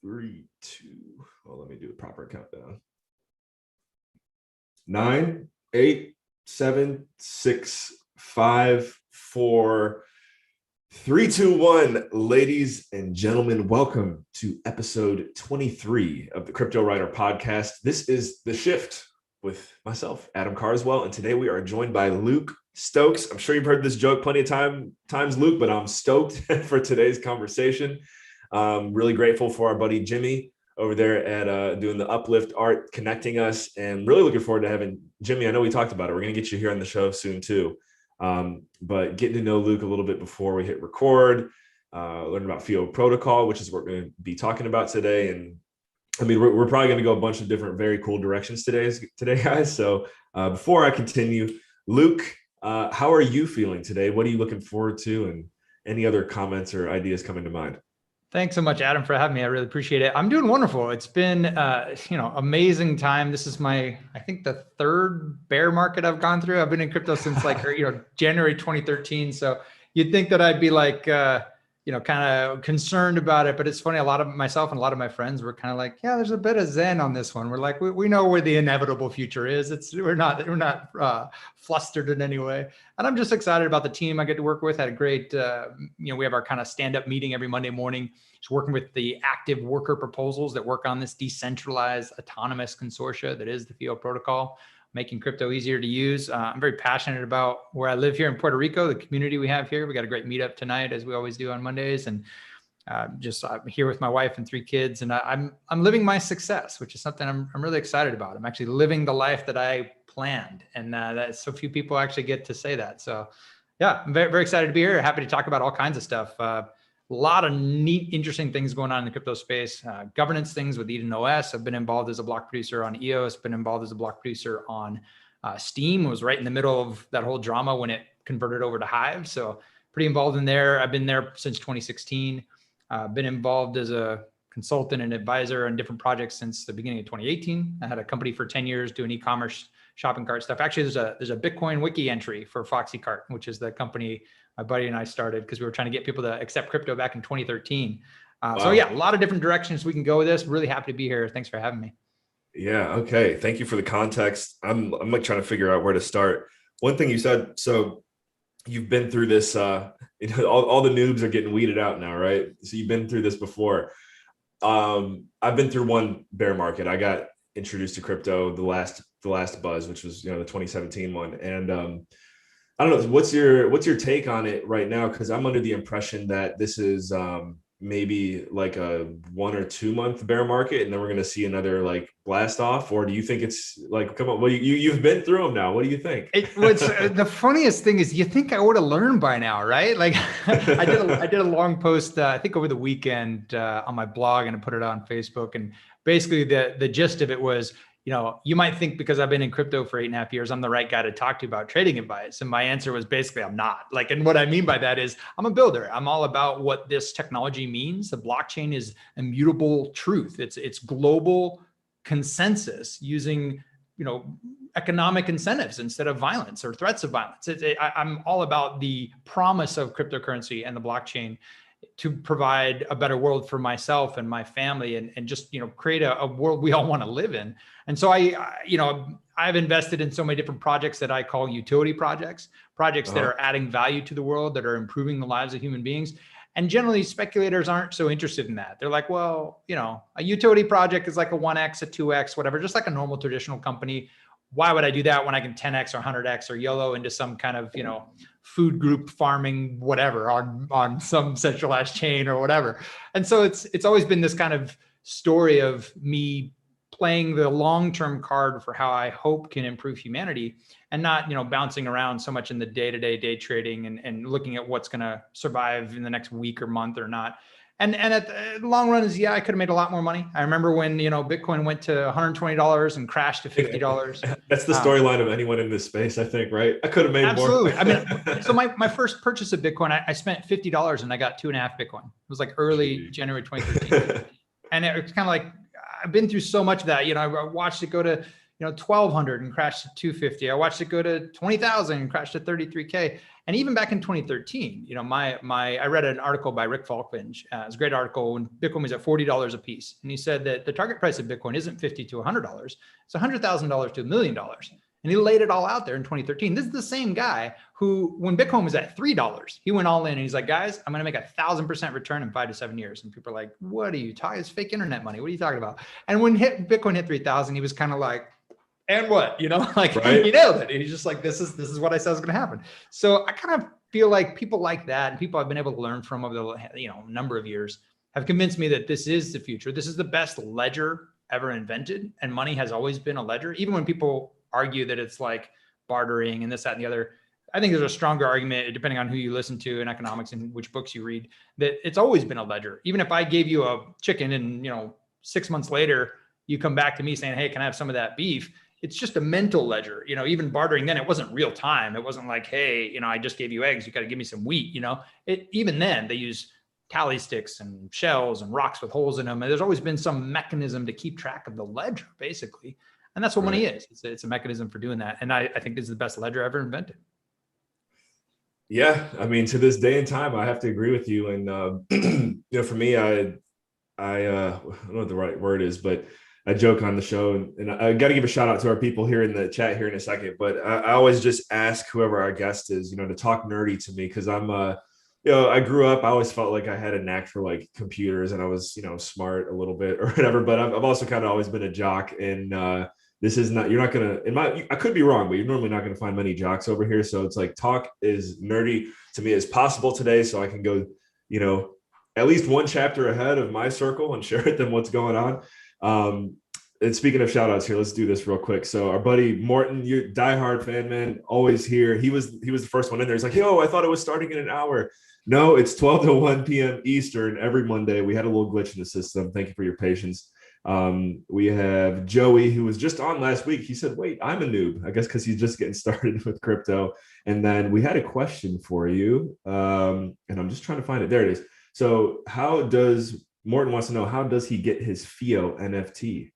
3, 2. Well, let me do the proper countdown. 9, 8, 7, 6, 5, 4, 3, 2, 1. Ladies and gentlemen, welcome to episode 23 of the Cryptowriter podcast. This is The Shift with myself, Adam Carswell, and today we are joined by Luke Stokes. I'm sure you've heard this joke plenty of times, Luke, but I'm stoked for today's conversation. Really grateful for our buddy Jimmy over there at doing the Uplift art, connecting us, and really looking forward to having Jimmy. I know we talked about it. We're going to get you here on the show soon too. But getting to know Luke a little bit before we hit record, learn about FIO protocol, which is what we're going to be talking about today. And I mean, we're probably going to go a bunch of different, very cool directions today, guys. So before I continue, Luke, how are you feeling today? What are you looking forward to? And any other comments or ideas coming to mind? Thanks so much, Adam, for having me. I really appreciate it. I'm doing wonderful. It's been, amazing time. This is I think the third bear market I've gone through. I've been in crypto since January 2013. So you'd think that I'd be kind of concerned about it, but it's funny. A lot of myself and a lot of my friends were kind of like, yeah, there's a bit of zen on this one. We're like, we know where the inevitable future is. We're not flustered in any way. And I'm just excited about the team I get to work with. Had a great, we have our kind of stand-up meeting every Monday morning. Just working with the active worker proposals that work on this decentralized autonomous consortia that is the FIO protocol, making crypto easier to use. I'm very passionate about where I live here in Puerto Rico, the community we have here. We got a great meetup tonight, as we always do on Mondays. And I'm here with my wife and 3 kids, and I'm living my success, which is something I'm really excited about. I'm actually living the life that I planned, and that so few people actually get to say that. So yeah, I'm very, very excited to be here. Happy to talk about all kinds of stuff. A lot of neat, interesting things going on in the crypto space. Governance things with Eden OS. I've been involved as a block producer on EOS, been involved as a block producer on Steam. Was right in the middle of that whole drama when it converted over to Hive. So pretty involved in there. I've been there since 2016. Been involved as a consultant and advisor on different projects since the beginning of 2018. I had a company for 10 years doing e-commerce shopping cart stuff. Actually, there's a Bitcoin wiki entry for Foxy Cart, which is the company my buddy and I started because we were trying to get people to accept crypto back in 2013. Wow. So yeah, a lot of different directions we can go with this. Really happy to be here. Thanks for having me. Yeah. Okay. Thank you for the context. I'm like trying to figure out where to start. One thing you said, so you've been through this, all the noobs are getting weeded out now, right? So you've been through this before. I've been through one bear market. I got introduced to crypto, the last buzz, which was, the 2017 one. And, I don't know, what's your take on it right now? Because I'm under the impression that this is maybe like a 1 or 2 month bear market, and then we're going to see another like blast off. Or do you think it's like, come on, well, you've been through them now. What do you think? The funniest thing is, you think I would have learned by now, right? Like I did a long post, I think over the weekend on my blog, and I put it on Facebook. And basically the gist of it was, you might think because I've been in crypto for 8.5 years, I'm the right guy to talk to about trading advice. And my answer was basically, I'm not. And what I mean by that is I'm a builder. I'm all about what this technology means. The blockchain is immutable truth. It's global consensus using, economic incentives instead of violence or threats of violence. I'm all about the promise of cryptocurrency and the blockchain to provide a better world for myself and my family, and just, create a world we all want to live in. And so I've invested in so many different projects that I call utility projects that are adding value to the world, that are improving the lives of human beings. And generally speculators aren't so interested in that. They're like, well, a utility project is like a 1x, a 2x, whatever, just like a normal traditional company. Why would I do that when I can 10x or 100x or YOLO into some kind of, food group farming, whatever, on some centralized chain or whatever. And so it's always been this kind of story of me playing the long-term card for how I hope can improve humanity, and not, bouncing around so much in the day-to-day day trading and looking at what's going to survive in the next week or month or not. And at the long run is, I could have made a lot more money. I remember when, Bitcoin went to $120 and crashed to $50. That's the storyline of anyone in this space, I think, right? I could have made absolutely more. I mean, so my first purchase of Bitcoin, I spent $50 and I got 2.5 Bitcoin. It was like early January 2013. And it was kind of like, I've been through so much of that. I watched it go to, 1,200 and crashed to 250. I watched it go to 20,000 and crashed to 33K. And even back in 2013, I read an article by Rick Falkvinge. It was a great article when Bitcoin was at $40 a piece. And he said that the target price of Bitcoin isn't $50 to $100. It's $100,000 to $1 million. And he laid it all out there in 2013. This is the same guy who, when Bitcoin was at $3, he went all in and he's like, guys, I'm going to make 1,000% return in 5 to 7 years. And people are like, what are you talking? It's fake internet money. What are you talking about? And when Bitcoin hit 3,000, he was kind of like, and what, He nailed it. He's just like, this is what I said was going to happen. So I kind of feel like people like that, and people I've been able to learn from over the number of years, have convinced me that this is the future. This is the best ledger ever invented, and money has always been a ledger. Even when people argue that it's like bartering and this, that, and the other, I think there's a stronger argument, depending on who you listen to in economics and which books you read, that it's always been a ledger. Even if I gave you a chicken and 6 months later you come back to me saying, hey, can I have some of that beef? It's just a mental ledger. Even bartering then, it wasn't real time. It wasn't like, hey, I just gave you eggs, you got to give me some wheat. Even then they use tally sticks and shells and rocks with holes in them. And there's always been some mechanism to keep track of the ledger, basically. And that's what money is. It's a mechanism for doing that. And I think this is the best ledger ever invented. Yeah. I mean, to this day and time, I have to agree with you. And, for me, I don't know what the right word is, but I joke on the show, and I got to give a shout out to our people here in the chat here in a second, but I always just ask whoever our guest is, to talk nerdy to me. Cause I'm, I grew up, I always felt like I had a knack for like computers, and I was, smart a little bit or whatever, but I've also kind of always been a jock. And, this is not, you're not going to, I could be wrong, but you're normally not going to find many jocks over here. So it's like, talk as nerdy to me as possible today. So I can go, at least one chapter ahead of my circle and share with them what's going on. And speaking of shout outs here, let's do this real quick. So our buddy Morton, you diehard fan, man, always here. He was the first one in there. He's like, yo, I thought it was starting in an hour. No, it's 12 to 1 p.m. Eastern every Monday. We had a little glitch in the system. Thank you for your patience. We have Joey, who was just on last week. He said, wait, I'm a noob, I guess, because he's just getting started with crypto. And then we had a question for you. And I'm just trying to find it. There it is. So Morton wants to know, how does he get his FIO NFT?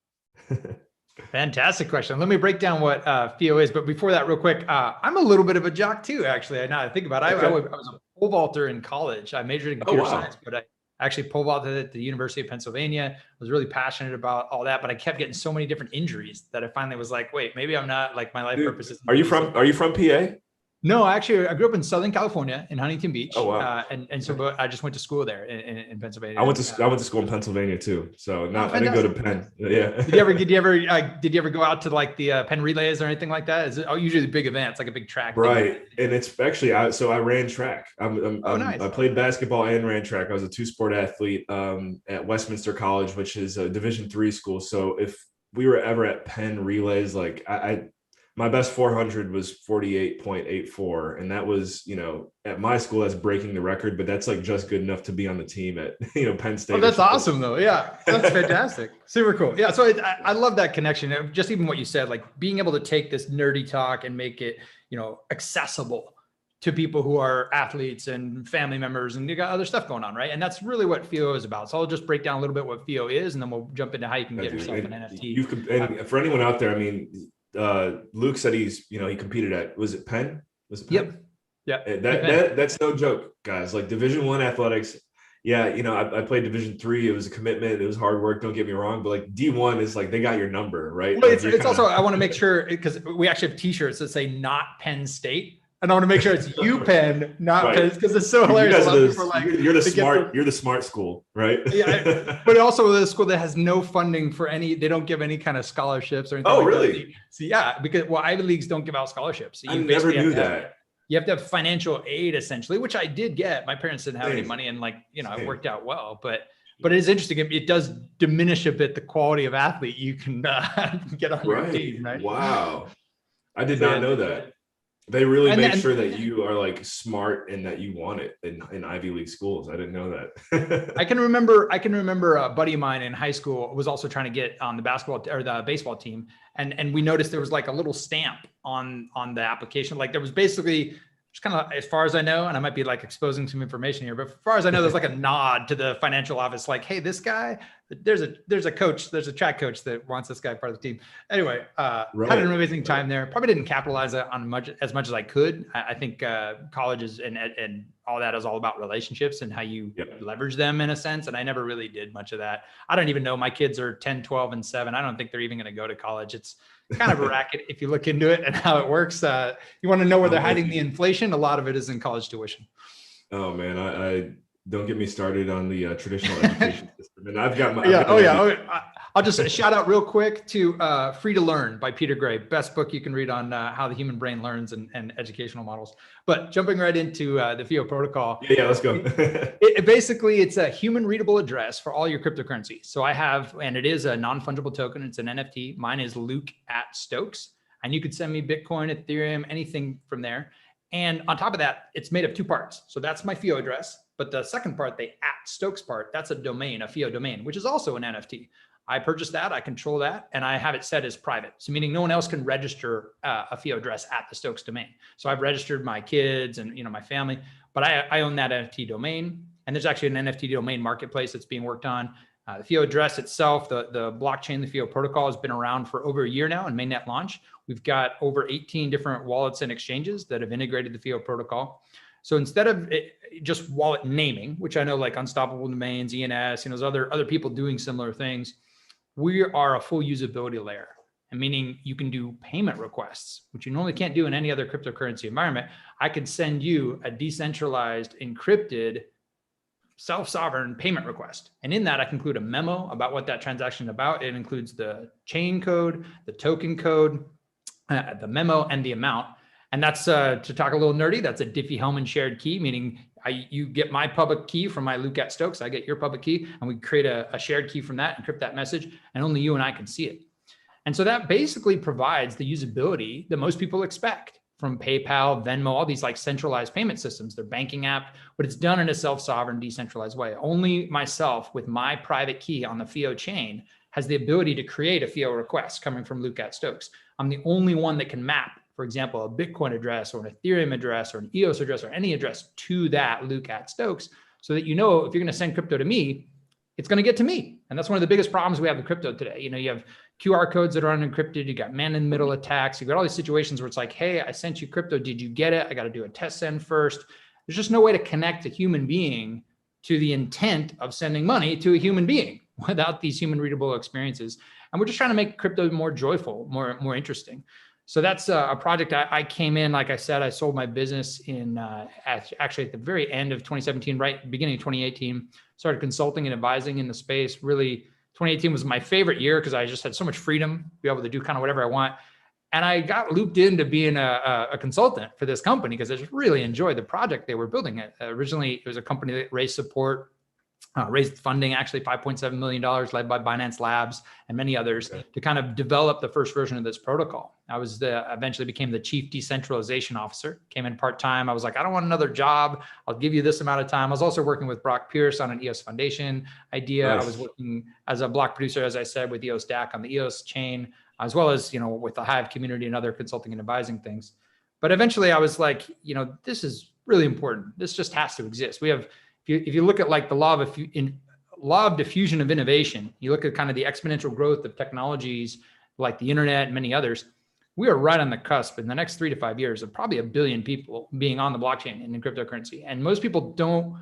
Fantastic question. Let me break down what FIO is. But before that, real quick, I'm a little bit of a jock too, actually. Now I think about it. Okay. I was a pole vaulter in college. I majored in computer science, but I actually pole vaulted at the University of Pennsylvania. I was really passionate about all that, but I kept getting so many different injuries that I finally was like, wait, maybe I'm not, like, my life purpose is. Are you from PA? No, actually, I grew up in Southern California in Huntington Beach. Oh, wow. And so I just went to school there in Pennsylvania. I went to school in Pennsylvania too. So I didn't go to Penn. Yeah. Did you ever go out to like the Penn relays or anything like that? Is it usually big events, like a big track? Right. And it's actually, I ran track. Nice. I played basketball and ran track. I was a 2-sport athlete at Westminster College, which is a Division III school. So if we were ever at Penn relays, like my best 400 was 48.84. And that was, at my school, that's breaking the record, but that's like just good enough to be on the team at, Penn State. Oh, that's awesome though. Yeah. That's fantastic. Super cool. Yeah. So I love that connection. Just even what you said, like being able to take this nerdy talk and make it, accessible to people who are athletes and family members, and you got other stuff going on, right? And that's really what FIO is about. So I'll just break down a little bit what FIO is, and then we'll jump into how you can get yourself an NFT. And for anyone out there, I mean, Luke said he competed at, was it Penn? Yep. Yeah. That's no joke, guys. Like Division I athletics. Yeah. I played Division III. It was a commitment. It was hard work. Don't get me wrong. But like D1 is like, they got your number, right? Well, like it's also, I want to make sure, because we actually have t-shirts that say not Penn State. And I want to make sure it's UPenn, not right. Penn, because it's so hilarious. You're the smart school, right? Yeah, but also the school that has no funding for any. They don't give any kind of scholarships or anything. Oh, really? That. So yeah, because Ivy Leagues don't give out scholarships. So I never knew that. You have to have financial aid essentially, which I did get. My parents didn't have any money, and it worked out well. But it is interesting. It does diminish a bit the quality of athlete you can get on your team, right? Wow, I did not know that. They really make sure that you are like smart and that you want it in Ivy League schools. I didn't know that. I can remember a buddy of mine in high school was also trying to get on the basketball or the baseball team. And we noticed there was like a little stamp on the application. Like there was basically just kind of, as far as I know, and I might be like exposing some information here, but as far as I know, there's like a nod to the financial office, like, hey, this guy, there's a coach, there's a track coach that wants this guy part of the team. Anyway, had an amazing time there. Probably didn't capitalize on as much as I could. I think colleges and all that is all about relationships and how you leverage them in a sense. And I never really did much of that. I don't even know. My kids are 10, 12, and 7. I don't think they're even going to go to college. It's kind of a racket if you look into it and how it works. You want to know where they're hiding the inflation? A lot of it is in college tuition. Oh man, I don't get me started on the traditional education system. And I've got my I'll just shout out real quick to Free to Learn by Peter Gray, best book you can read on how the human brain learns and educational models. But jumping right into the FIO protocol. Yeah, let's go. Basically, it's a human readable address for all your cryptocurrency. So I have, and it is a non-fungible token. It's an NFT. Mine is Luke at Stokes. And you could send me Bitcoin, Ethereum, anything from there. And on top of that, it's made of 2 parts. So that's my FIO address. But the second part, the at Stokes part, that's a domain, a FIO domain, which is also an NFT. I purchased that, I control that, and I have it set as private. So meaning no one else can register a FIO address at the Stokes domain. So I've registered my kids and my family, but I own that NFT domain. And there's actually an NFT domain marketplace that's being worked on. The FIO address itself, the blockchain, the FIO protocol has been around for over a year now in mainnet launch. We've got over 18 different wallets and exchanges that have integrated the FIO protocol. So instead of just wallet naming, which I know like Unstoppable Domains, ENS, there's other people doing similar things, we are a full usability layer. And meaning you can do payment requests, which you normally can't do in any other cryptocurrency environment. I could send you a decentralized, encrypted, self-sovereign payment request. And in that, I can include a memo about what that transaction is about. It includes the chain code, the token code, the memo, and the amount. And that's, to talk a little nerdy, that's a Diffie-Hellman shared key, meaning you get my public key from my Luke at Stokes, I get your public key, and we create a shared key from that, encrypt that message, and only you and I can see it. And so that basically provides the usability that most people expect from PayPal, Venmo, all these like centralized payment systems, their banking app, but it's done in a self-sovereign, decentralized way. Only myself with my private key on the FIO chain has the ability to create a FIO request coming from Luke at Stokes. I'm the only one that can map, for example, a Bitcoin address or an Ethereum address or an EOS address or any address to that Luke at Stokes, so that if you're going to send crypto to me, it's going to get to me. And that's one of the biggest problems we have with crypto today. You have QR codes that are unencrypted. You got man-in-the-middle attacks. You got all these situations where it's like, hey, I sent you crypto. Did you get it? I got to do a test send first. There's just no way to connect a human being to the intent of sending money to a human being without these human readable experiences. And we're just trying to make crypto more joyful, more interesting. So that's a project I came in, like I said, I sold my business actually at the very end of 2017, right beginning of 2018, started consulting and advising in the space. Really, 2018 was my favorite year because I just had so much freedom to be able to do kind of whatever I want. And I got looped into being a consultant for this company because I just really enjoyed the project they were building. Originally, it was a company that raised support, raised funding, actually $5.7 million, led by Binance Labs and many others, to kind of develop the first version of this protocol. I eventually became the chief decentralization officer, came in part-time. I was like, I don't want another job. I'll give you this amount of time. I was also working with Brock Pierce on an EOS Foundation idea. Nice. I was working as a block producer, as I said, with EOS DAC on the EOS chain, as well as, with the Hive community and other consulting and advising things. But eventually I was like, this is really important. This just has to exist. We have, if you look at like the law of diffusion of innovation, you look at kind of the exponential growth of technologies like the internet and many others, we are right on the cusp in the next 3 to 5 years of probably 1 billion people being on the blockchain and in cryptocurrency. And most people don't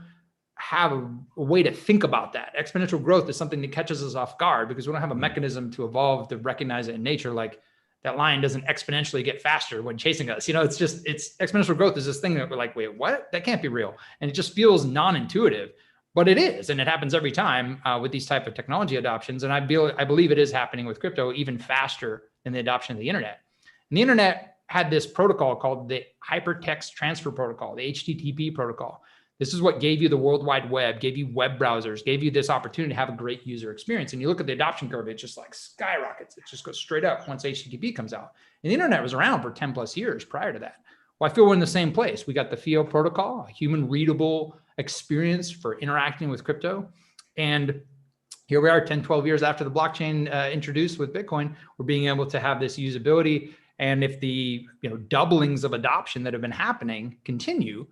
have a way to think about that. Exponential growth is something that catches us off guard because we don't have a mechanism to evolve to recognize it in nature. Like that line doesn't exponentially get faster when chasing us. It's exponential growth is this thing that we're like, wait, what? That can't be real. And it just feels non-intuitive, but it is. And it happens every time with these type of technology adoptions. And I believe it is happening with crypto even faster than the adoption of the internet. And the internet had this protocol called the Hypertext Transfer Protocol, the HTTP protocol. This is what gave you the World Wide Web, gave you web browsers, gave you this opportunity to have a great user experience. And you look at the adoption curve, it just like skyrockets. It just goes straight up once HTTP comes out. And the internet was around for 10 plus years prior to that. Well, I feel we're in the same place. We got the FIO protocol, a human readable experience for interacting with crypto. And here we are 10, 12 years after the blockchain introduced with Bitcoin, we're being able to have this usability. And if the doublings of adoption that have been happening continue,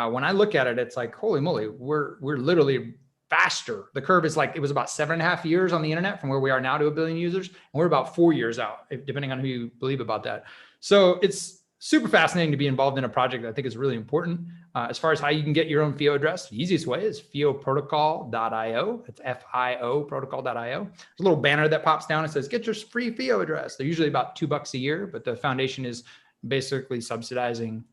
when I look at it, it's like, holy moly, we're literally faster. The curve is like, it was about 7.5 years on the internet from where we are now to 1 billion users. And we're about 4 years out, depending on who you believe about that. So it's super fascinating to be involved in a project that I think is really important. As far as how you can get your own FIO address, the easiest way is fioprotocol.io. It's FIO protocol.io. There's a little banner that pops down and says, get your free FIO address. They're usually about $2 a year, but the foundation is basically subsidizing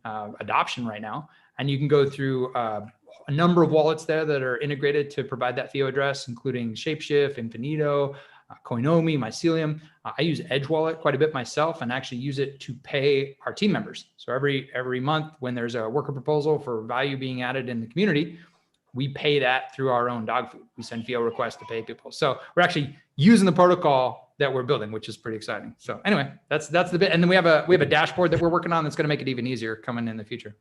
adoption right now. And you can go through a number of wallets there that are integrated to provide that FIO address, including Shapeshift, Infinito, Coinomi, Mycelium. I use Edge Wallet quite a bit myself and actually use it to pay our team members. So every month when there's a worker proposal for value being added in the community, we pay that through our own dog food. We send FIO requests to pay people. So we're actually using the protocol that we're building, which is pretty exciting. So anyway, that's the bit. And then we have a dashboard that we're working on that's going to make it even easier coming in the future.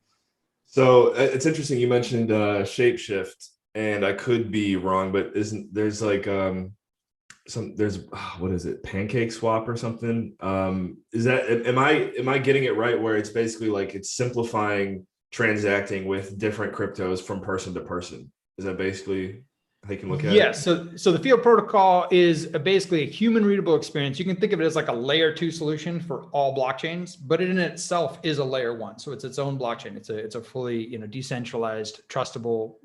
So it's interesting. You mentioned Shapeshift, and I could be wrong, but there's like what is it, Pancake Swap or something? Is that, am I getting it right, where it's basically like it's simplifying transacting with different cryptos from person to person? Is that basically how you can look at it? Yes. So the FIO protocol is basically a human readable experience. You can think of it as like a layer 2 solution for all blockchains, but it in itself is a layer 1. So it's its own blockchain. It's a fully, decentralized, trustable,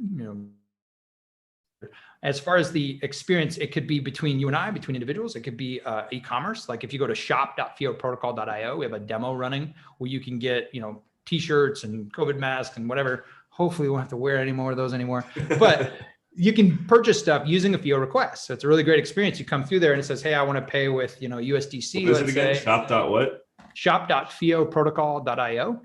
As far as the experience, it could be between you and I, between individuals. It could be e-commerce. Like if you go to shop.fioprotocol.io, we have a demo running where you can get, t-shirts and COVID masks and whatever. Hopefully we won't have to wear any more of those anymore. But you can purchase stuff using a FIO request. So it's a really great experience. You come through there and it says, hey, I want to pay with, USDC. What is it again? Shop.what? Shop.fioprotocol.io.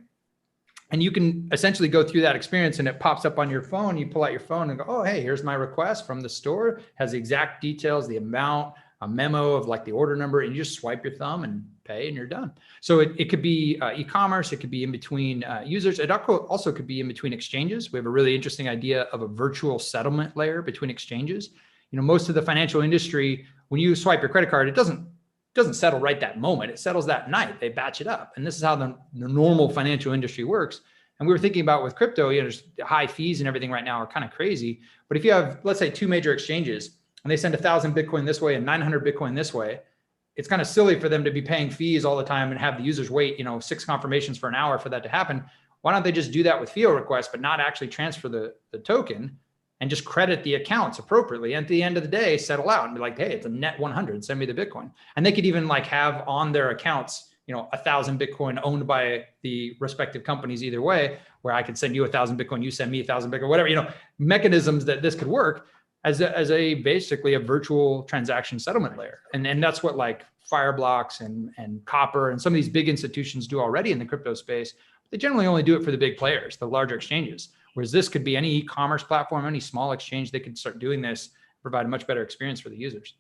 And you can essentially go through that experience and it pops up on your phone. You pull out your phone and go, oh, hey, here's my request from the store. Has the exact details, the amount, a memo of like the order number, and you just swipe your thumb and pay and you're done. So it could be e-commerce. It could be in between users. It also could be in between exchanges. We have a really interesting idea of a virtual settlement layer between exchanges. Most of the financial industry, when you swipe your credit card, it doesn't settle right that moment. It settles that night. They batch it up. And this is how the normal financial industry works. And we were thinking about with crypto, there's high fees and everything right now are kind of crazy. But if you have, let's say, 2 major exchanges and they send 1,000 Bitcoin this way and 900 Bitcoin this way, it's kind of silly for them to be paying fees all the time and have the users wait, 6 confirmations for an hour for that to happen. Why don't they just do that with FIO requests, but not actually transfer the token and just credit the accounts appropriately? And at the end of the day, settle out and be like, hey, it's a net 100, send me the Bitcoin. And they could even like have on their accounts, 1,000 Bitcoin owned by the respective companies either way, where I could send you 1,000 Bitcoin, you send me 1,000 Bitcoin, whatever, mechanisms that this could work as a basically a virtual transaction settlement layer. And that's what like Fireblocks and Copper and some of these big institutions do already in the crypto space. They generally only do it for the big players, the larger exchanges. Whereas this could be any e-commerce platform, any small exchange, they could start doing this, provide a much better experience for the users.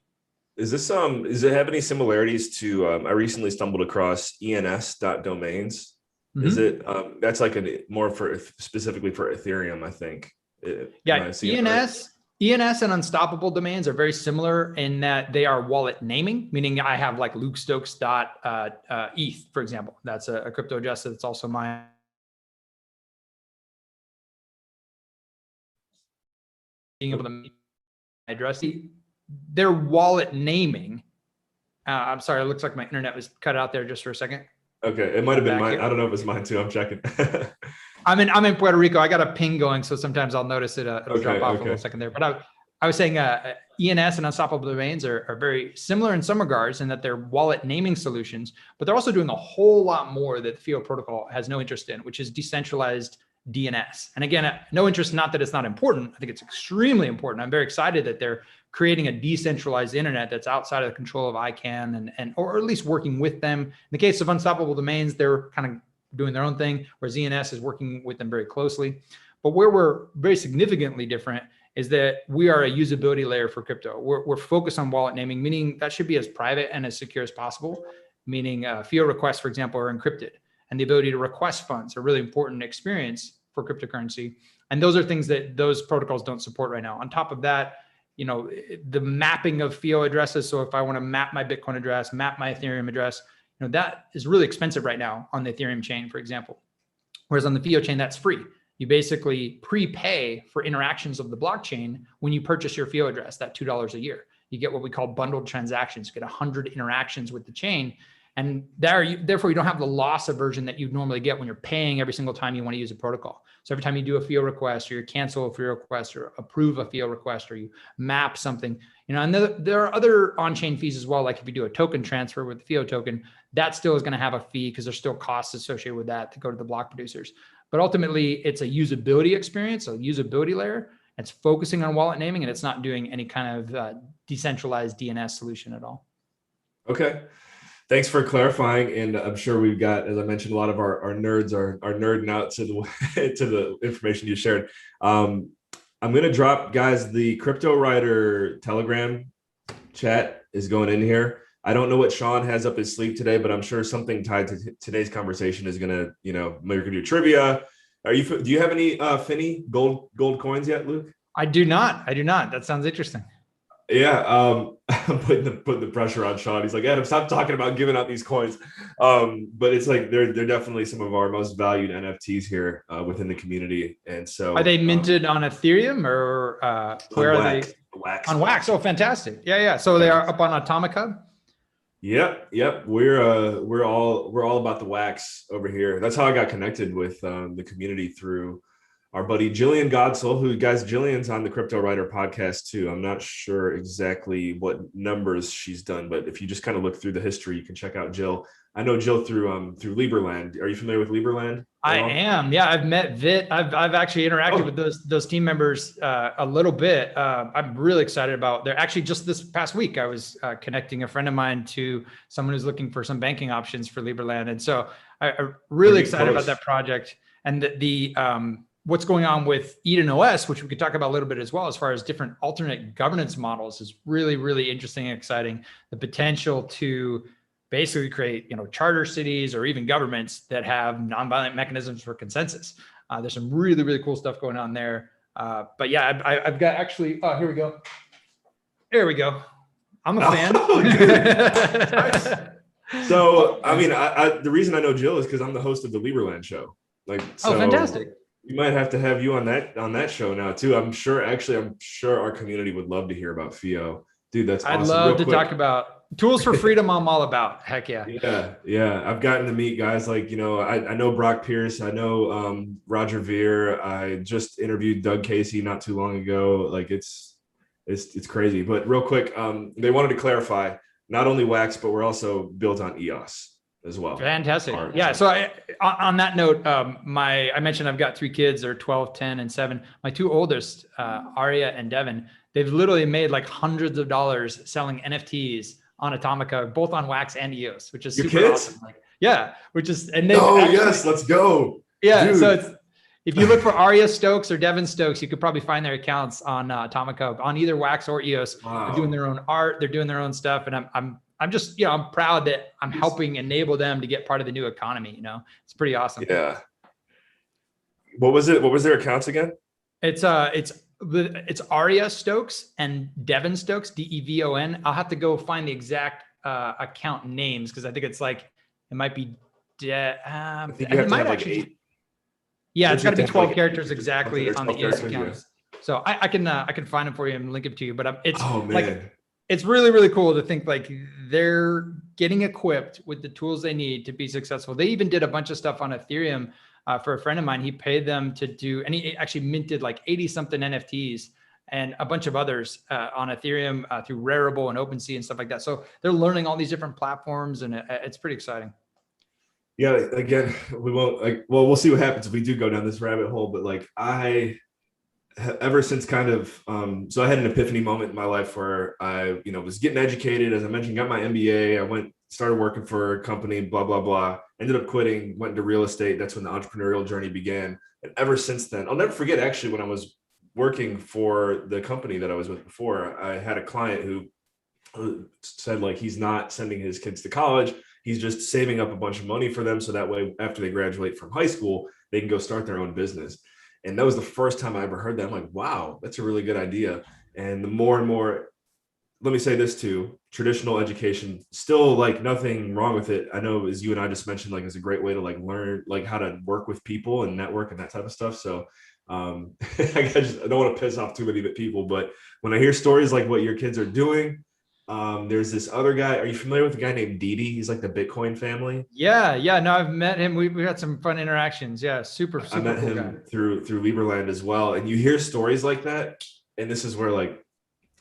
Is this does it have any similarities to I recently stumbled across ens.domains? Mm-hmm. Is it that's like more for specifically for Ethereum, I think. Yeah, ENS and Unstoppable domains are very similar in that they are wallet naming, meaning I have like LukeStokes.eth, for example. That's a crypto address that's also my being able to address their wallet naming. I'm sorry, it looks like my internet was cut out there just for a second. Okay, it might have been mine. I don't know if it's mine too. I'm checking. I'm in Puerto Rico. I got a ping going, so sometimes I'll notice it'll drop off a little second there. But I was saying ENS and Unstoppable domains are very similar in some regards in that they're wallet naming solutions, but they're also doing a whole lot more that the FIO protocol has no interest in, which is decentralized DNS. And again, no interest, not that it's not important. I think it's extremely important. I'm very excited that they're creating a decentralized internet that's outside of the control of ICANN or at least working with them. In the case of Unstoppable domains, they're kind of doing their own thing, whereas ENS is working with them very closely. But where we're very significantly different is that we are a usability layer for crypto. We're focused on wallet naming, meaning that should be as private and as secure as possible, meaning FIO requests, for example, are encrypted. And the ability to request funds are a really important experience for cryptocurrency. And those are things that those protocols don't support right now. On top of that, the mapping of FIO addresses. So if I want to map my Bitcoin address, map my Ethereum address, that is really expensive right now on the Ethereum chain, for example. Whereas on the FIO chain, that's free. you basically prepay for interactions of the blockchain when you purchase your FIO address, that $2 a year. You get what we call bundled transactions. You get 100 interactions with the chain. And therefore, you don't have the loss aversion that you'd normally get when you're paying every single time you want to use a protocol. So every time you do a FIO request, or you cancel a FIO request, or approve a FIO request, or you map something, and there are other on-chain fees as well. Like if you do a token transfer with the FIO token, that still is going to have a fee because there's still costs associated with that to go to the block producers. But ultimately, it's a usability experience, a usability layer. It's focusing on wallet naming, and it's not doing any kind of decentralized DNS solution at all. Okay. Thanks for clarifying. And I'm sure we've got, as I mentioned, a lot of our nerds are nerding out to the to the information you shared. I'm going to drop, guys, the Cryptowriter Telegram chat is going in here. I don't know what Sean has up his sleeve today, but I'm sure something tied to today's conversation is going to, maybe we're going to do trivia. Do you have any Finny gold coins yet, Luke? I do not. That sounds interesting. Yeah, I'm putting the pressure on Sean. He's like, Adam, stop talking about giving out these coins. But it's like they're definitely some of our most valued NFTs here within the community. And so, are they minted on Ethereum or where are they? Wax. On Wax. Oh, fantastic! Yeah. So they are up on Atomic Hub. Yep. We're all about the Wax over here. That's how I got connected with the community, through our buddy Jillian Godsell, who, guys, Jillian's on the Cryptowriter podcast too. I'm not sure exactly what numbers she's done, but if you just kind of look through the history, you can check out Jill. I know Jill through Lieberland. Are you familiar with Lieberland? I am. Yeah, I've met Vit. I've actually interacted with those team members a little bit. I'm really excited about. They're actually, just this past week, I was connecting a friend of mine to someone who's looking for some banking options for Lieberland, and so I'm really excited about that project. And the what's going on with Eden OS, which we could talk about a little bit as well, as far as different alternate governance models, is really, really interesting and exciting. The potential to basically create, charter cities or even governments that have nonviolent mechanisms for consensus. There's some really, really cool stuff going on there. But yeah, I've got actually, here we go. There we go. I'm a fan. So, I mean, the reason I know Jill is because I'm the host of the Lieberland show. So, fantastic. We might have to have you on that show now too. I'm sure our community would love to hear about FIO. Dude, that's awesome. I'd love to talk about tools for freedom. I'm all about. Heck yeah. Yeah. I've gotten to meet guys like, I know Brock Pierce. I know Roger Veer. I just interviewed Doug Casey not too long ago. Like it's crazy. But real quick, they wanted to clarify, not only Wax, but we're also built on EOS as well. Fantastic. Yeah. So on that note, I mentioned I've got 3 kids. They're 12, 10, and 7. My 2 oldest, Aria and Devin, they've literally made like hundreds of dollars selling NFTs on Atomica, both on Wax and EOS, which is super awesome. And they yes, let's go. Yeah. Dude. So if you look for Aria Stokes or Devin Stokes, you could probably find their accounts on Atomica, on either Wax or EOS. Wow. They're doing their own art. They're doing their own stuff. And I'm just, I'm proud that I'm helping enable them to get part of the new economy. It's pretty awesome. Yeah. What was it? What was their accounts again? It's Aria Stokes and Devin Stokes, Devon. I'll have to go find the exact account names, because I think it's like, it might be, it might actually, 8. Yeah, it's got to be 12 characters exactly on the EOS accounts. Yeah. So I can find them for you and link it to you. But it's it's really, really cool to think like they're getting equipped with the tools they need to be successful. They even did a bunch of stuff on Ethereum for a friend of mine. He paid them to do, and he actually minted like 80 something NFTs and a bunch of others on Ethereum through Rarible and OpenSea and stuff like that. So they're learning all these different platforms, and it's pretty exciting. Yeah, again, we won't we'll see what happens if we do go down this rabbit hole. But ever since kind of, so I had an epiphany moment in my life where I, was getting educated, as I mentioned, got my MBA. I started working for a company, blah, blah, blah, ended up quitting, went into real estate. That's when the entrepreneurial journey began. And ever since then, I'll never forget, actually, when I was working for the company that I was with before, I had a client who said he's not sending his kids to college. He's just saving up a bunch of money for them. So that way, after they graduate from high school, they can go start their own business. And that was the first time I ever heard that. I'm like, wow, that's a really good idea. And the more and more, let me say this too, traditional education, still like nothing wrong with it. I know, as you and I just mentioned, like it's a great way to like learn like how to work with people and network and that type of stuff. So I don't want to piss off too many people, but when I hear stories like what your kids are doing, there's this other guy. Are you familiar with a guy named Didi? He's like the Bitcoin family. Yeah. No, I've met him. We had some fun interactions. Yeah, super I met cool him guy. through Lieberland as well. And you hear stories like that, and this is where like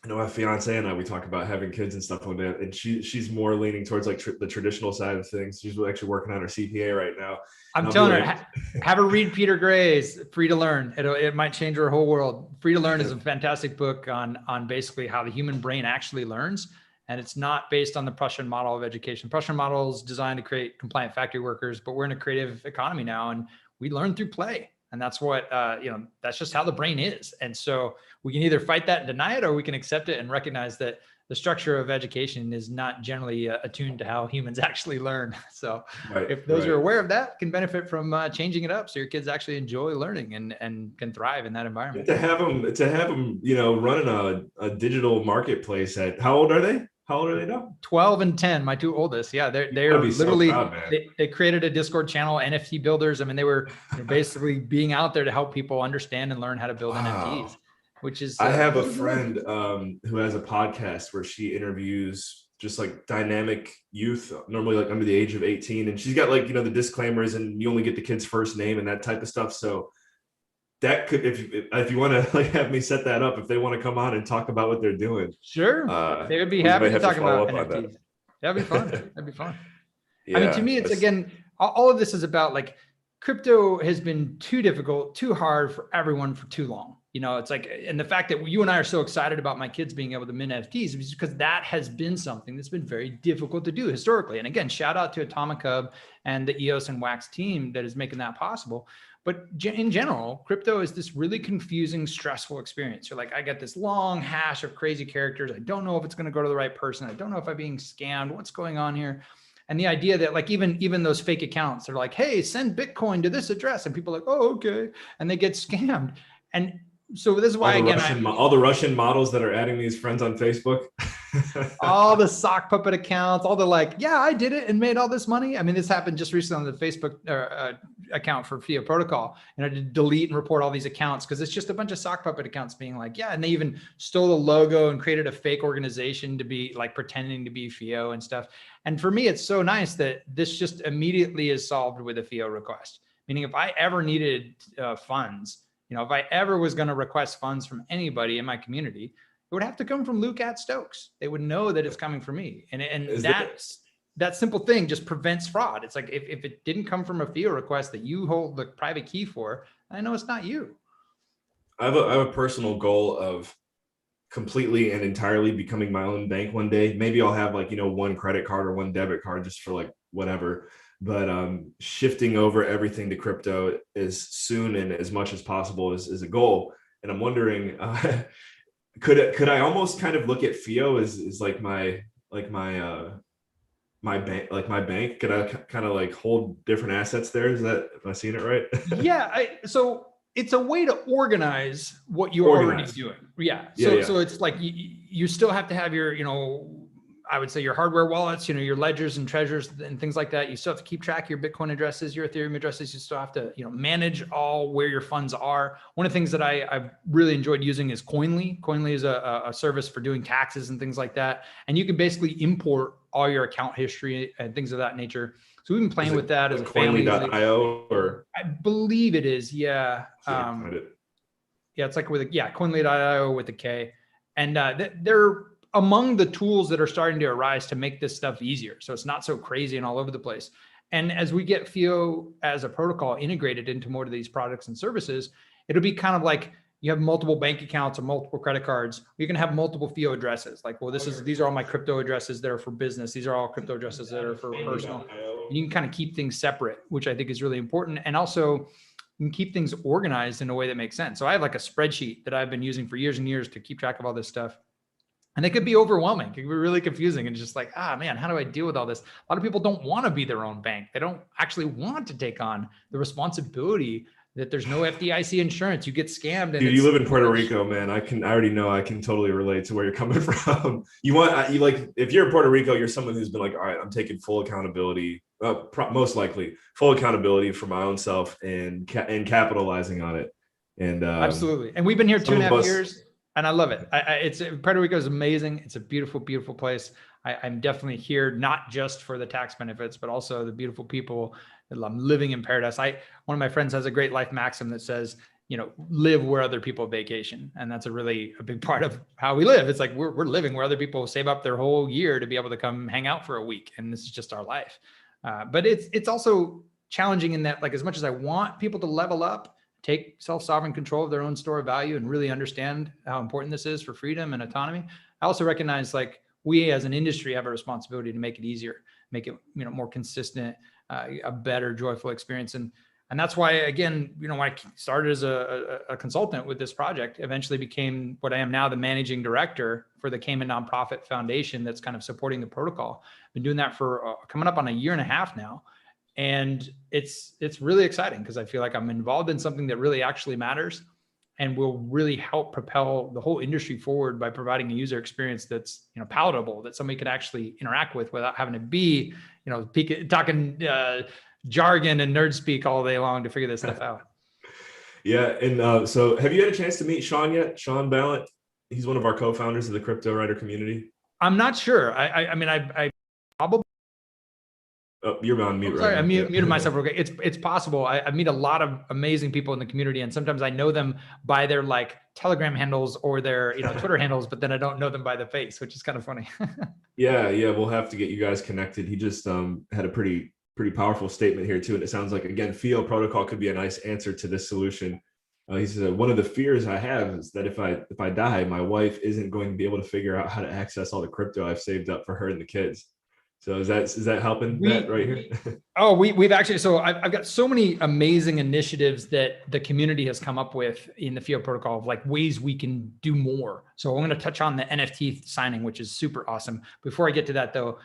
I know my fiance and I, we talk about having kids and stuff like that. And she's more leaning towards like the traditional side of things. She's actually working on her CPA right now. I'm telling her, have her read Peter Gray's Free to Learn. It might change her whole world. Free to Learn is a fantastic book on basically how the human brain actually learns. And it's not based on the Prussian model of education. Prussian model is designed to create compliant factory workers, but we're in a creative economy now, and we learn through play. And that's what, that's just how the brain is. And so we can either fight that and deny it, or we can accept it and recognize that the structure of education is not generally attuned to how humans actually learn. So if those are aware of that, can benefit from changing it up so your kids actually enjoy learning and can thrive in that environment. To have them, running a digital marketplace at, how old are they? How old are they now? 12 and 10, my two oldest. Yeah, they're literally, so proud, they created a Discord channel, NFT builders. I mean, they were basically being out there to help people understand and learn how to build NFTs, which is. I have a friend who has a podcast where she interviews just like dynamic youth, normally like under the age of 18. And she's got like, the disclaimers, and you only get the kid's first name and that type of stuff. So that could, if you want to like have me set that up, if they want to come on and talk about what they're doing, sure, they would be happy to talk about NFTs. That'd be fun. That'd be fun. Yeah, I mean, to me, it's again, all of this is about like crypto has been too difficult, too hard for everyone for too long. It's like, and the fact that you and I are so excited about my kids being able to mint NFTs is because that has been something that's been very difficult to do historically. And again, shout out to Atomic Hub and the EOS and Wax team that is making that possible. But in general, crypto is this really confusing, stressful experience. You're like, I got this long hash of crazy characters. I don't know if it's going to go to the right person. I don't know if I'm being scammed. What's going on here? And the idea that like even those fake accounts, they're like, hey, send Bitcoin to this address. And people are like, oh, okay. And they get scammed. And so this is why, all the Russian models that are adding these friends on Facebook, all the sock puppet accounts, all the like, yeah, I did it and made all this money. I mean, this happened just recently on the Facebook account for FIA protocol. And I had to delete and report all these accounts because it's just a bunch of sock puppet accounts being like, yeah. And they even stole the logo and created a fake organization to be like pretending to be FIO and stuff. And for me, it's so nice that this just immediately is solved with a FIO request. Meaning if I ever needed funds, if I ever was going to request funds from anybody in my community, it would have to come from Luke at Stokes. They would know that it's coming from me. And that simple thing just prevents fraud. It's like, if it didn't come from a FIO request that you hold the private key for, I know it's not you. I have a personal goal of completely and entirely becoming my own bank one day. Maybe I'll have like, one credit card or one debit card just for like whatever. But shifting over everything to crypto as soon and as much as possible is a goal. And I'm wondering, could I almost kind of look at FIO as like my bank? Could I kind of like hold different assets there? Am I seeing it right? Yeah. So it's a way to organize what you're already doing. Yeah. So it's like you still have to have your, I would say your hardware wallets, your ledgers and treasures and things like that. You still have to keep track of your Bitcoin addresses, your Ethereum addresses. You still have to, manage all where your funds are. One of the things that I've really enjoyed using is Coinly. Coinly is a service for doing taxes and things like that. And you can basically import all your account history and things of that nature. So we've been playing with that as a family. Coinly.io or? I believe it is. Yeah. Yeah, it's like Coinly.io with a K. And they're among the tools that are starting to arise to make this stuff easier. So it's not so crazy and all over the place. And as we get FIO as a protocol integrated into more of these products and services, it'll be kind of like you have multiple bank accounts or multiple credit cards. You can have multiple FIO addresses. Like, well, these are all my crypto addresses that are for business. These are all crypto addresses that are for personal. And you can kind of keep things separate, which I think is really important. And also you can keep things organized in a way that makes sense. So I have like a spreadsheet that I've been using for years and years to keep track of all this stuff. And it could be overwhelming. It could be really confusing. And just like, man, how do I deal with all this? A lot of people don't want to be their own bank. They don't actually want to take on the responsibility that there's no FDIC insurance. You get scammed. And Dude, you live in Puerto Rico, man. I already know I can totally relate to where you're coming from. You like, if you're in Puerto Rico, you're someone who's been like, all right, I'm taking full accountability, most likely full accountability for my own self and capitalizing on it. And absolutely. And we've been here 2.5 years and I love it. Puerto Rico is amazing. It's a beautiful, beautiful place. I'm definitely here, not just for the tax benefits, but also the beautiful people. I'm living in paradise. One of my friends has a great life maxim that says, live where other people vacation. And that's a big part of how we live. It's like, we're living where other people save up their whole year to be able to come hang out for a week. And this is just our life. But it's also challenging in that, like, as much as I want people to level up, take self-sovereign control of their own store of value and really understand how important this is for freedom and autonomy, I also recognize, like, we as an industry have a responsibility to make it easier, make it, more consistent, a better, joyful experience. And that's why, again, when I started as a consultant with this project, eventually became what I am now, the managing director for the Cayman Nonprofit Foundation that's kind of supporting the protocol. Been doing that for coming up on 1.5 years now. And it's really exciting because I feel like I'm involved in something that really actually matters and will really help propel the whole industry forward by providing a user experience that's, palatable, that somebody could actually interact with without having to be, talking jargon and nerd speak all day long to figure this stuff out. Yeah. And so have you had a chance to meet Sean yet? Sean Ballant? He's one of our co-founders of the Cryptowriter community. I'm not sure. I probably. Oh, you're on mute, sorry, right? I muted myself. Okay, it's possible. I meet a lot of amazing people in the community, and sometimes I know them by their like Telegram handles or their Twitter handles, but then I don't know them by the face, which is kind of funny. Yeah, we'll have to get you guys connected. He just had a pretty powerful statement here too, and it sounds like, again, FIO protocol could be a nice answer to this solution. He said, one of the fears I have is that if I die, my wife isn't going to be able to figure out how to access all the crypto I've saved up for her and the kids. So is that helping that right here? We've actually, so I've got so many amazing initiatives that the community has come up with in the FIO protocol of like ways we can do more. So I'm going to touch on the NFT signing, which is super awesome. Before I get to that though,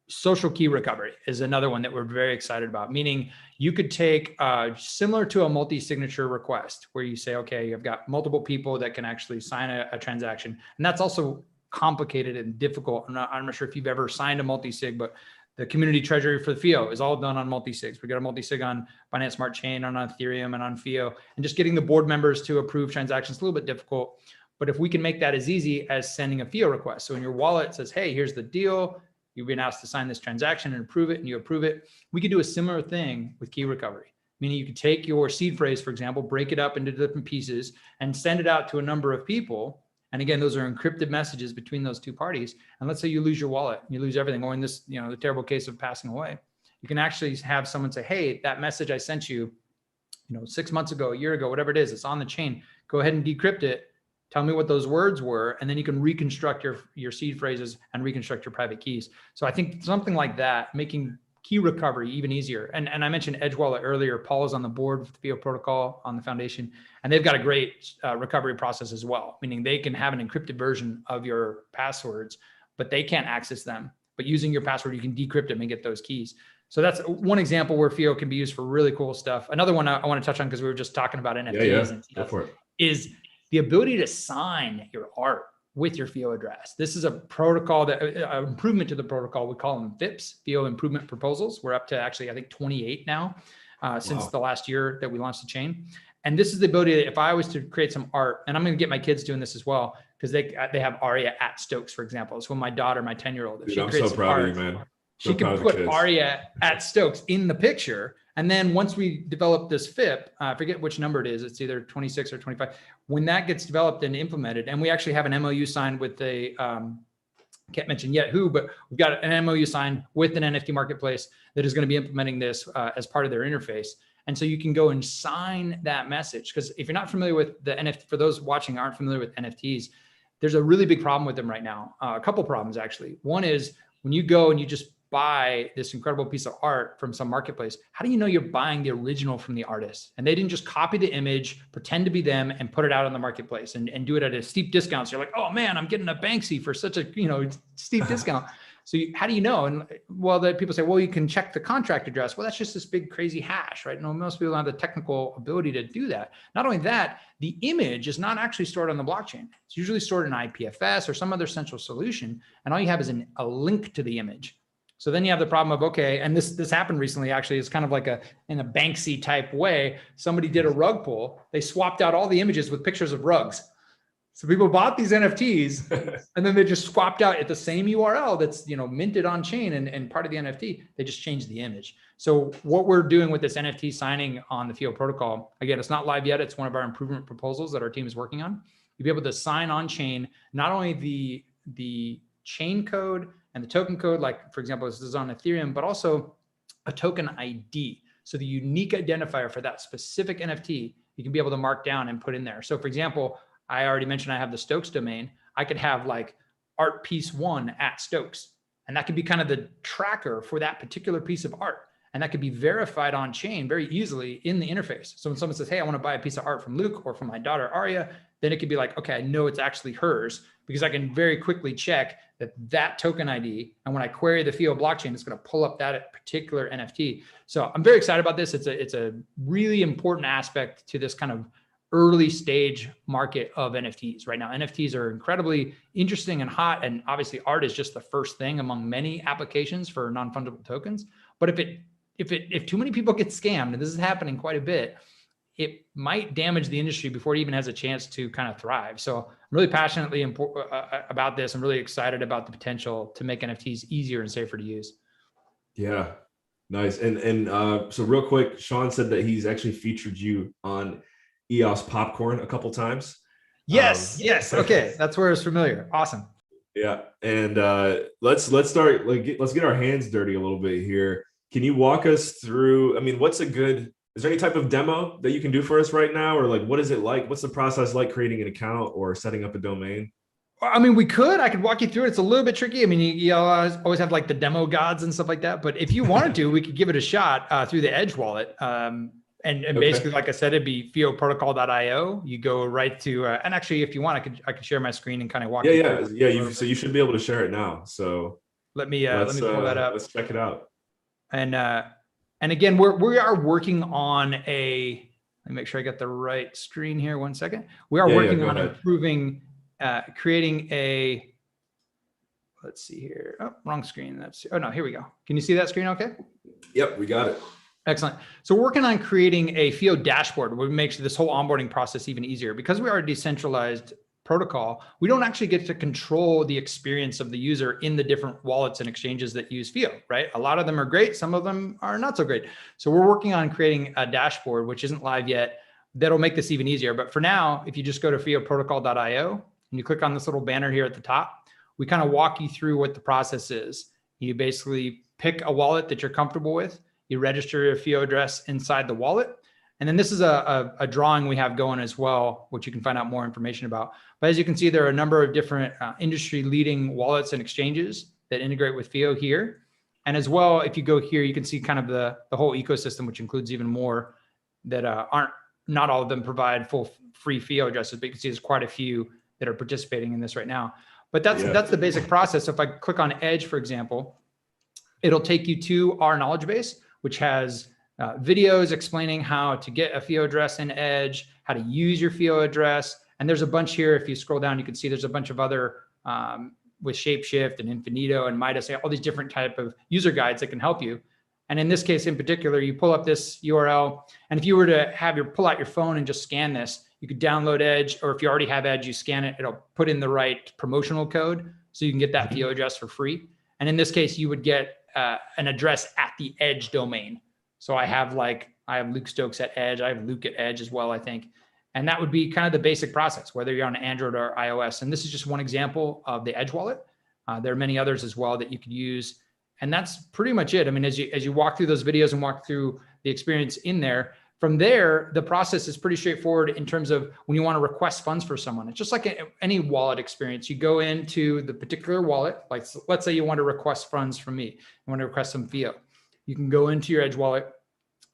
social key recovery is another one that we're very excited about, meaning you could take similar to a multi-signature request where you say, okay, you've got multiple people that can actually sign a transaction. And that's also complicated and difficult. I'm not sure if you've ever signed a multi-sig, but the community treasury for the FIO is all done on multi-sigs. We got a multi-sig on Binance Smart Chain, on Ethereum, and on FIO. And just getting the board members to approve transactions is a little bit difficult. But if we can make that as easy as sending a FIO request. So in your wallet it says, hey, here's the deal. You've been asked to sign this transaction and approve it, and you approve it. We could do a similar thing with key recovery, meaning you could take your seed phrase, for example, break it up into different pieces and send it out to a number of people. And again, those are encrypted messages between those two parties. And let's say you lose your wallet, you lose everything, or in this, the terrible case of passing away, you can actually have someone say, hey, that message I sent you, 6 months ago, a year ago, whatever it is, it's on the chain. Go ahead and decrypt it. Tell me what those words were, and then you can reconstruct your seed phrases and reconstruct your private keys. So I think something like that, making key recovery even easier. And I mentioned Edge Wallet earlier. Paul is on the board with the FIO protocol on the foundation, and they've got a great recovery process as well, meaning they can have an encrypted version of your passwords, but they can't access them. But using your password, you can decrypt them and get those keys. So that's one example where FIO can be used for really cool stuff. Another one I want to touch on, because we were just talking about NFTs and stuff, go for it, is the ability to sign your art with your FIO address. This is a protocol that improvement to the protocol. We call them FIPS, FIO Improvement Proposals. We're up to actually, I think 28 now since the last year that we launched the chain. And this is the ability that if I was to create some art, and I'm going to get my kids doing this as well, because they have Aria at Stokes, for example. So when my daughter, my 10-year-old, if she creates some art, she can put Aria at Stokes in the picture. And then once we develop this FIP, I forget which number it is, it's either 26 or 25. When that gets developed and implemented, and we actually have an MOU signed with the, can't mention yet who, but we've got an MOU signed with an NFT marketplace that is going to be implementing this as part of their interface. And so you can go and sign that message. Because if you're not familiar with the NFT, for those watching aren't familiar with NFTs, there's a really big problem with them right now. A couple problems, actually. One is when you go and you just buy this incredible piece of art from some marketplace, how do you know you're buying the original from the artist? And they didn't just copy the image, pretend to be them, and put it out on the marketplace and do it at a steep discount. So you're like, oh man, I'm getting a Banksy for such a steep discount. So how do you know? And well, that people say, well, you can check the contract address. Well, that's just this big crazy hash, right? No, most people don't have the technical ability to do that. Not only that, the image is not actually stored on the blockchain. It's usually stored in IPFS or some other central solution. And all you have is a link to the image. So then you have the problem of, okay, and this happened recently, actually. It's kind of like in a Banksy type way. Somebody did a rug pull. They swapped out all the images with pictures of rugs. So people bought these NFTs and then they just swapped out at the same URL that's, minted on chain and part of the NFT. They just changed the image. So what we're doing with this NFT signing on the FIO protocol, again, it's not live yet. It's one of our improvement proposals that our team is working on. You'll be able to sign on chain, not only the chain code and the token code, like for example, this is on Ethereum, but also a token ID. So the unique identifier for that specific NFT, you can be able to mark down and put in there. So for example, I already mentioned I have the Stokes domain. I could have like art piece 1 at Stokes, and that could be kind of the tracker for that particular piece of art. And that could be verified on chain very easily in the interface. So when someone says, hey, I want to buy a piece of art from Luke or from my daughter, Aria, then it could be like, okay, I know it's actually hers because I can very quickly check that token ID. And when I query the FIO blockchain, it's going to pull up that particular NFT. So I'm very excited about this. It's a really important aspect to this kind of early stage market of NFTs right now. NFTs are incredibly interesting and hot. And obviously art is just the first thing among many applications for non-fungible tokens. But if too many people get scammed, and this is happening quite a bit, it might damage the industry before it even has a chance to kind of thrive. So I'm really passionately about this. I'm really excited about the potential to make NFTs easier and safer to use. Yeah, nice. And so real quick, Sean said that he's actually featured you on EOS Popcorn a couple times. Yes. Okay, that's where it's familiar. Awesome. Yeah, and let's start. Let's get our hands dirty a little bit here. Can you walk us through? I mean, is there any type of demo that you can do for us right now, or like what is it like? What's the process like creating an account or setting up a domain? I mean, I could walk you through it. It's a little bit tricky. I mean, you always have like the demo gods and stuff like that. But if you wanted to, we could give it a shot through the Edge wallet. And okay. Basically, like I said, it'd be fioprotocol.io. You go right to, and actually, if you want, I could share my screen and kind of walk you through. Yeah. So you should be able to share it now. So let me pull that up. Let's check it out. And again, we are working on let me make sure I got the right screen here. 1 second. We are working on improving, creating let's see here. Oh, wrong screen. No, here we go. Can you see that screen okay? Yep, we got it. Excellent. So we're working on creating a FIO dashboard, which makes this whole onboarding process even easier. Because we are a decentralized protocol, we don't actually get to control the experience of the user in the different wallets and exchanges that use FIO, right? A lot of them are great. Some of them are not so great. So we're working on creating a dashboard, which isn't live yet, that'll make this even easier. But for now, if you just go to fioprotocol.io and you click on this little banner here at the top, we kind of walk you through what the process is. You basically pick a wallet that you're comfortable with. You register your FIO address inside the wallet. And then this is a drawing we have going as well, which you can find out more information about. But as you can see, there are a number of different industry leading wallets and exchanges that integrate with FIO here. And as well, if you go here, you can see kind of the whole ecosystem, which includes even more that not all of them provide full free FIO addresses, but you can see there's quite a few that are participating in this right now. But that's the basic process. So if I click on Edge, for example, it'll take you to our knowledge base, which has videos explaining how to get a FIO address in Edge, how to use your FIO address. And there's a bunch here. If you scroll down, you can see there's a bunch of other with Shapeshift and Infinito and Midas, all these different type of user guides that can help you. And in this case in particular, you pull up this URL. And if you were to pull out your phone and just scan this, you could download Edge, or if you already have Edge, you scan it, it'll put in the right promotional code so you can get that FIO address for free. And in this case, you would get an address at the Edge domain. So I have Luke Stokes at Edge. I have Luke at Edge as well, I think. And that would be kind of the basic process, whether you're on Android or iOS. And this is just one example of the Edge wallet. There are many others as well that you could use. And that's pretty much it. I mean, as you walk through those videos and walk through the experience in there, from there, the process is pretty straightforward in terms of when you want to request funds for someone. It's just like any wallet experience. You go into the particular wallet, like let's say you want to request funds from me. You want to request some FIO. You can go into your Edge wallet,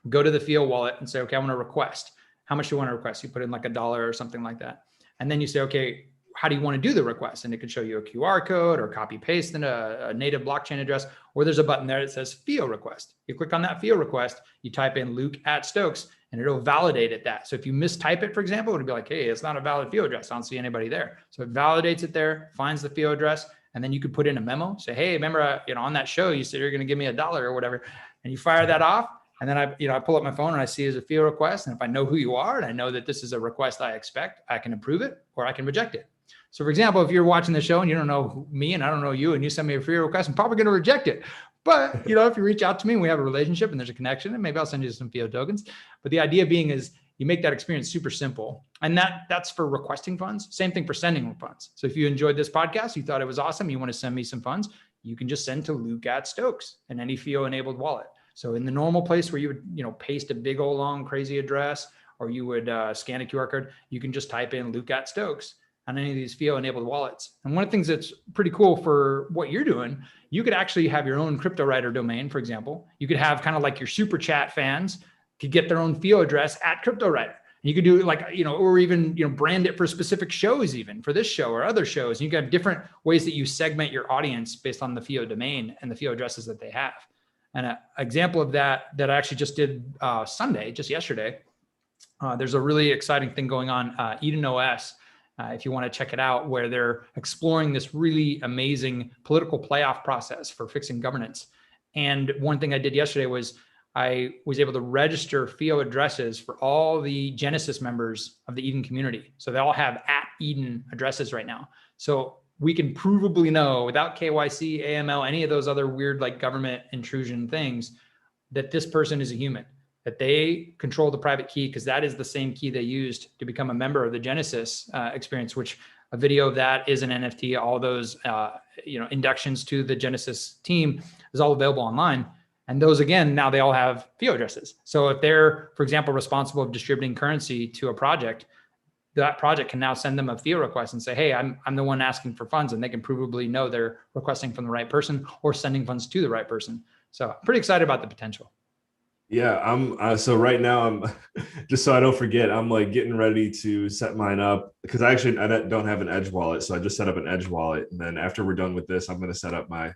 go to the FIO wallet and say, okay, I want to request. How much do you want to request? You put in like $1 or something like that. And then you say, okay, how do you want to do the request? And it could show you a QR code or copy paste in a native blockchain address, or there's a button there that says FIO request. You click on that FIO request, you type in Luke@Stokes, and it'll validate it that. So if you mistype it, for example, it'll be like, hey, it's not a valid FIO address. I don't see anybody there. So it validates it there, finds the FIO address, and then you could put in a memo, say, hey, remember, on that show, you said you're going to give me $1 or whatever, and you fire that off. And then I pull up my phone and I see it as a FIO request. And if I know who you are and I know that this is a request I expect, I can approve it or I can reject it. So for example, if you're watching the show and you don't know me and I don't know you and you send me a FIO request, I'm probably going to reject it. But if you reach out to me and we have a relationship and there's a connection, and maybe I'll send you some FIO tokens. But the idea being is you make that experience super simple. And that's for requesting funds. Same thing for sending funds. So if you enjoyed this podcast, you thought it was awesome, you want to send me some funds, you can just send to Luke@Stokes in any FIO enabled wallet. So in the normal place where you would, paste a big old long crazy address, or you would scan a QR code, you can just type in Luke@Stokes on any of these FIO enabled wallets. And one of the things that's pretty cool for what you're doing, you could actually have your own Cryptowriter domain, for example. You could have kind of like your super chat fans could get their own FIO address at Cryptowriter. You could do like, or even, brand it for specific shows, even for this show or other shows. And you can have different ways that you segment your audience based on the FIO domain and the FIO addresses that they have. And an example of that I actually just did Sunday, just yesterday, there's a really exciting thing going on, Eden OS, if you want to check it out, where they're exploring this really amazing political playoff process for fixing governance. And one thing I did yesterday was I was able to register FIO addresses for all the Genesis members of the Eden community. So they all have @Eden addresses right now. So we can provably know without KYC, AML, any of those other weird like government intrusion things, that this person is a human, that they control the private key, because that is the same key they used to become a member of the Genesis experience, which a video of that is an NFT. All those inductions to the Genesis team is all available online. And those, again, now they all have FIO addresses. So if they're, for example, responsible for distributing currency to a project, that project can now send them a FIO request and say, hey, I'm the one asking for funds, and they can provably know they're requesting from the right person or sending funds to the right person. So I'm pretty excited about the potential. Yeah, I'm so right now I'm just so I don't forget, I'm like getting ready to set mine up, because I don't have an Edge wallet. So I just set up an Edge wallet. And then after we're done with this, I'm going to set up my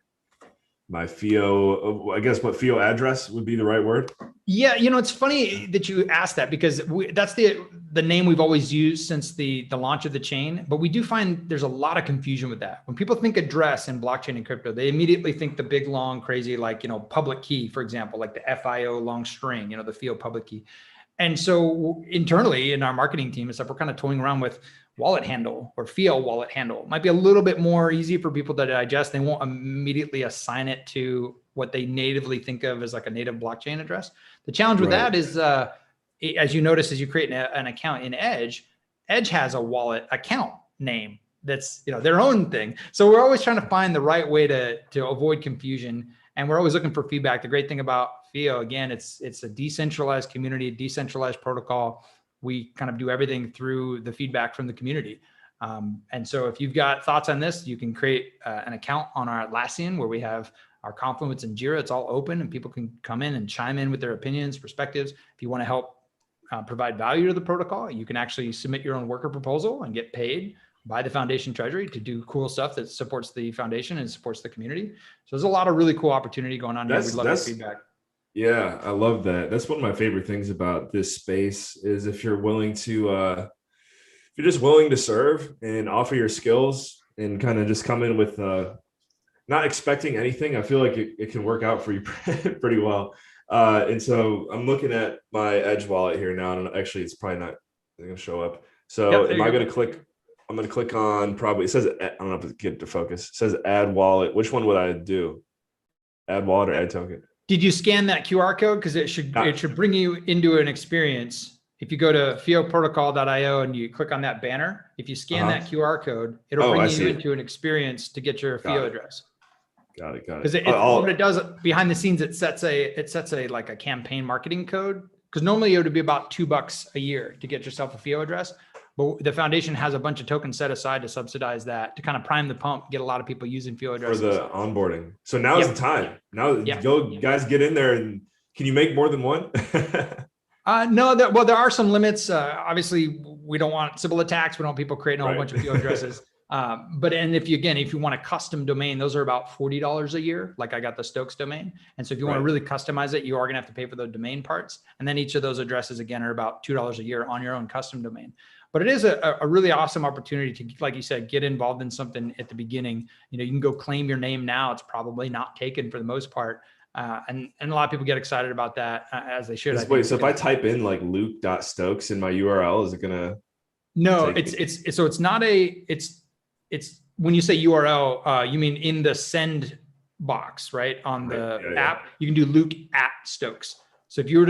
FIO, I guess what FIO address would be the right word. Yeah, it's funny that you asked that, because that's the name we've always used since the launch of the chain. But we do find there's a lot of confusion with that. When people think address in blockchain and crypto, they immediately think the big, long, crazy, like, public key, for example, like the FIO long string, the FIO public key. And so internally in our marketing team and stuff, we're kind of toying around with wallet handle or FIO wallet handle. It might be a little bit more easy for people to digest. They won't immediately assign it to what they natively think of as like a native blockchain address. The challenge with that is, as you notice, as you create an account in Edge, Edge has a wallet account name that's their own thing. So we're always trying to find the right way to avoid confusion, and we're always looking for feedback. The great thing about FIO, again, it's a decentralized community, a decentralized protocol. We kind of do everything through the feedback from the community. And so if you've got thoughts on this, you can create an account on our Atlassian, where we have our Confluence and Jira. It's all open and people can come in and chime in with their opinions, perspectives. If you want to help provide value to the protocol, you can actually submit your own worker proposal and get paid by the foundation treasury to do cool stuff that supports the foundation and supports the community. So there's a lot of really cool opportunity going on here. We'd love your feedback. Yeah, I love that. That's one of my favorite things about this space is if you're willing to, if you're just willing to serve and offer your skills and kind of just come in with not expecting anything, I feel like it can work out for you pretty well. And so I'm looking at my Edge wallet here now, and actually it's probably not going to show up. So am I going to click? I'm going to click on probably, it says, I don't know if it get to focus. It says add wallet. Which one would I do? Add wallet or add token? Did you scan that QR code? Because it should bring you into an experience. If you go to fioprotocol.io and you click on that banner, if you scan that QR code, it'll bring you into an experience to get your FIO address. Got it. Because what it does behind the scenes, it sets a like a campaign marketing code. Because normally it would be about $2 a year to get yourself a FIO address. But the foundation has a bunch of tokens set aside to subsidize that, to kind of prime the pump, get a lot of people using FIO addresses. For the onboarding. So now is the time. Now go guys, get in there. And can you make more than one? No, there are some limits. Obviously, we don't want Sybil attacks. We don't want people creating a whole bunch of FIO addresses. And if you want a custom domain, those are about $40 a year. Like I got the Stokes domain. And so if you want to really customize it, you are going to have to pay for the domain parts. And then each of those addresses again are about $2 a year on your own custom domain. But it is a really awesome opportunity to, like you said, get involved in something at the beginning. You know, you can go claim your name now. It's probably not taken for the most part. And a lot of people get excited about that, as they should. Wait, so if I type in like luke.stokes in my URL, is it gonna? No, it's not it's when you say URL, you mean in the send box, right? On the app, you can do luke@Stokes. So if you were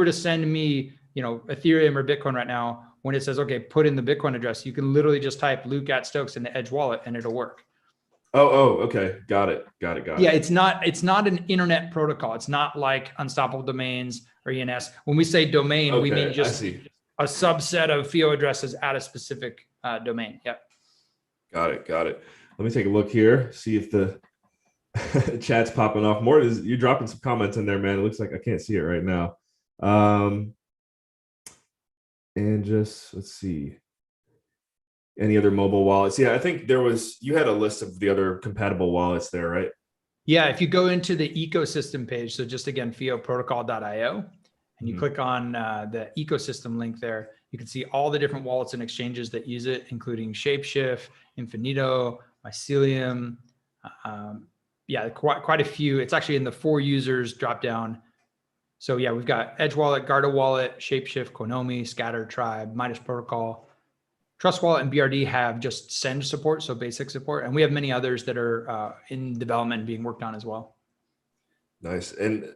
to send me, you know, Ethereum or Bitcoin right now, when it says, okay, put in the Bitcoin address, you can literally just type luke@Stokes in the Edge wallet and it'll work. Oh, okay. Got it. Yeah, it's not an internet protocol. It's not like Unstoppable Domains or ENS. When we say domain, we mean just a subset of FIO addresses at a specific domain. Yep. Got it. Let me take a look here, see if the chat's popping off more. You're dropping some comments in there, man. It looks like I can't see it right now. And just, let's see. Any other mobile wallets? Yeah, I think you had a list of the other compatible wallets there, right? Yeah, if you go into the ecosystem page, so just again, fioprotocol.io, and you click on the ecosystem link there, you can see all the different wallets and exchanges that use it, including Shapeshift, Infinito, Mycelium. Yeah, quite a few. It's actually in the for users drop down. So yeah, we've got Edge Wallet, Garda Wallet, Shapeshift, Konomi, Scatter, Tribe, Midas Protocol. Trust Wallet and BRD have just send support, so basic support. And we have many others that are in development and being worked on as well. Nice. And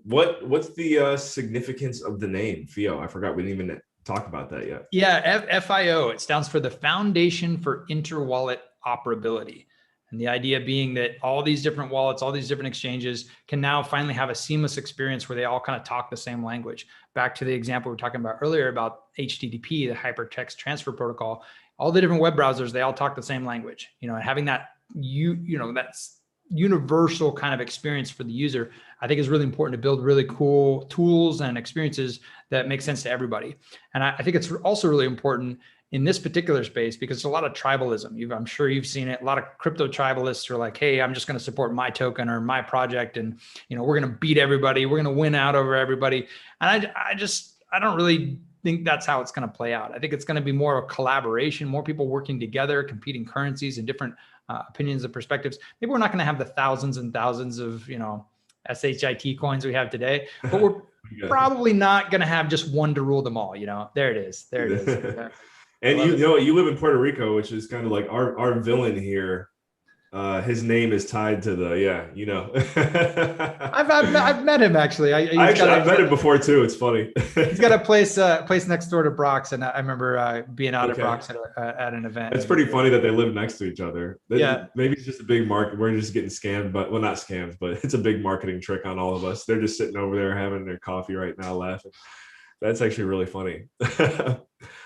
what's the significance of the name FIO? I forgot, we didn't even talk about that yet. Yeah, FIO, it stands for the Foundation for Inter-Wallet Operability. And the idea being that all these different wallets, all these different exchanges can now finally have a seamless experience where they all kind of talk the same language. Back to the example we were talking about earlier about HTTP, the Hypertext Transfer Protocol, all the different web browsers, they all talk the same language, you know, and having that, that's universal kind of experience for the user, I think is really important to build really cool tools and experiences that make sense to everybody. And I think it's also really important in this particular space because there's a lot of tribalism. I'm sure you've seen it. A lot of crypto tribalists are like, hey, I'm just going to support my token or my project. And, you know, we're going to beat everybody. We're going to win out over everybody. And I don't really think that's how it's going to play out. I think it's going to be more of a collaboration, more people working together, competing currencies and different opinions and perspectives. Maybe we're not going to have the thousands and thousands of, you know, SHIT coins we have today, but we're probably not going to have just one to rule them all. You know, there it is. Yeah. And you know, you live in Puerto Rico, which is kind of like our villain here. His name is tied to the, you know. I've met him actually. I've met him before too. It's funny. He's got a place next door to Brock's, and I remember being out at Brock's at an event. It's pretty funny that they live next to each other. Yeah, maybe it's just a big market. We're just getting scammed, but well, not scammed, but it's a big marketing trick on all of us. They're just sitting over there having their coffee right now, laughing. That's actually really funny.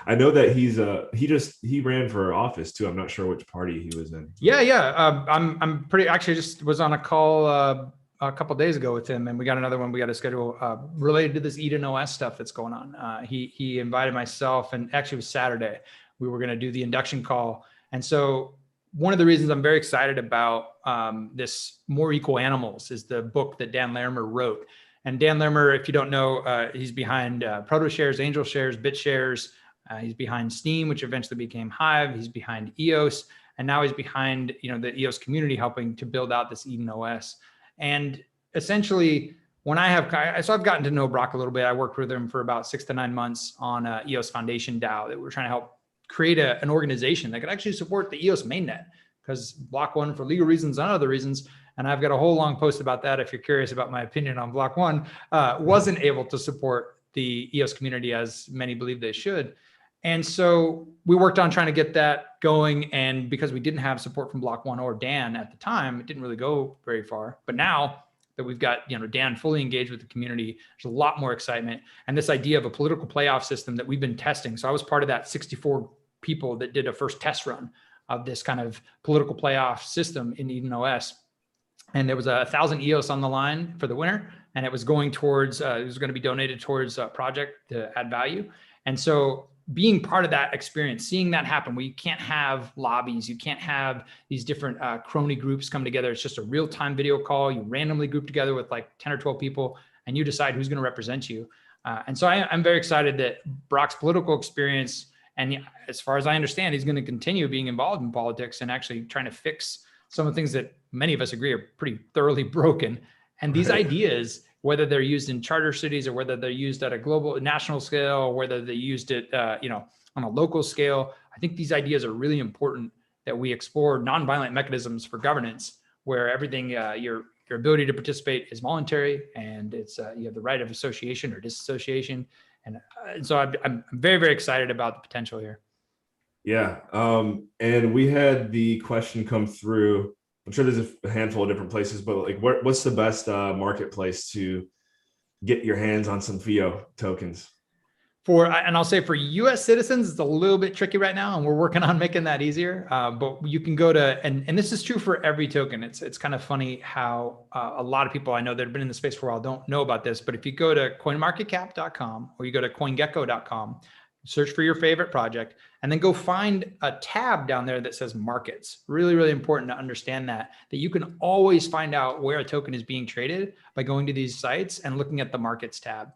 I know that he ran for office too. I'm not sure which party he was in. Yeah. I'm actually just was on a call a couple of days ago with him, and we got another one we got to schedule related to this Eden OS stuff that's going on. He invited myself, and actually it was Saturday. We were going to do the induction call, and so one of the reasons I'm very excited about this More Equal Animals is the book that Dan Larimer wrote. And Dan Larimer, if you don't know, he's behind ProtoShares, Angel Shares, BitShares. He's behind Steem, which eventually became Hive. He's behind EOS, and now he's behind the EOS community, helping to build out this Eden OS. And essentially, I've gotten to know Brock a little bit. I worked with him for about 6 to 9 months on EOS Foundation DAO that we're trying to help create an organization that could actually support the EOS mainnet, because Block One, for legal reasons and other reasons, and I've got a whole long post about that if you're curious about my opinion on Block One, wasn't able to support the EOS community as many believe they should. And so we worked on trying to get that going. And because we didn't have support from Block One or Dan at the time, it didn't really go very far. But now that we've got Dan fully engaged with the community, there's a lot more excitement. And this idea of a political playoff system that we've been testing. So I was part of that 64 people that did a first test run of this kind of political playoff system in Eden OS. And there was 1,000 EOS on the line for the winner, and it was going towards, it was going to be donated towards a project to add value. And so being part of that experience, seeing that happen where you can't have lobbies, you can't have these different crony groups come together. It's just a real-time video call. You randomly group together with like 10 or 12 people and you decide who's going to represent you. And so I'm very excited that Brock's political experience, and as far as I understand, he's going to continue being involved in politics and actually trying to fix some of the things that many of us agree are pretty thoroughly broken. And these ideas, whether they're used in charter cities or whether they're used at a global national scale, or whether they used it, on a local scale, I think these ideas are really important that we explore nonviolent mechanisms for governance, where everything, your ability to participate is voluntary, and it's you have the right of association or disassociation, and so I'm very, very excited about the potential here. Yeah, and we had the question come through. I'm sure there's a handful of different places, but like, what's the best marketplace to get your hands on some FIO tokens? And I'll say for U.S. citizens, it's a little bit tricky right now, and we're working on making that easier. But you can go to, and this is true for every token. It's kind of funny how a lot of people I know that have been in the space for a while don't know about this. But if you go to coinmarketcap.com or you go to coingecko.com, search for your favorite project, and then go find a tab down there that says markets. Really, really important to understand that you can always find out where a token is being traded by going to these sites and looking at the markets tab.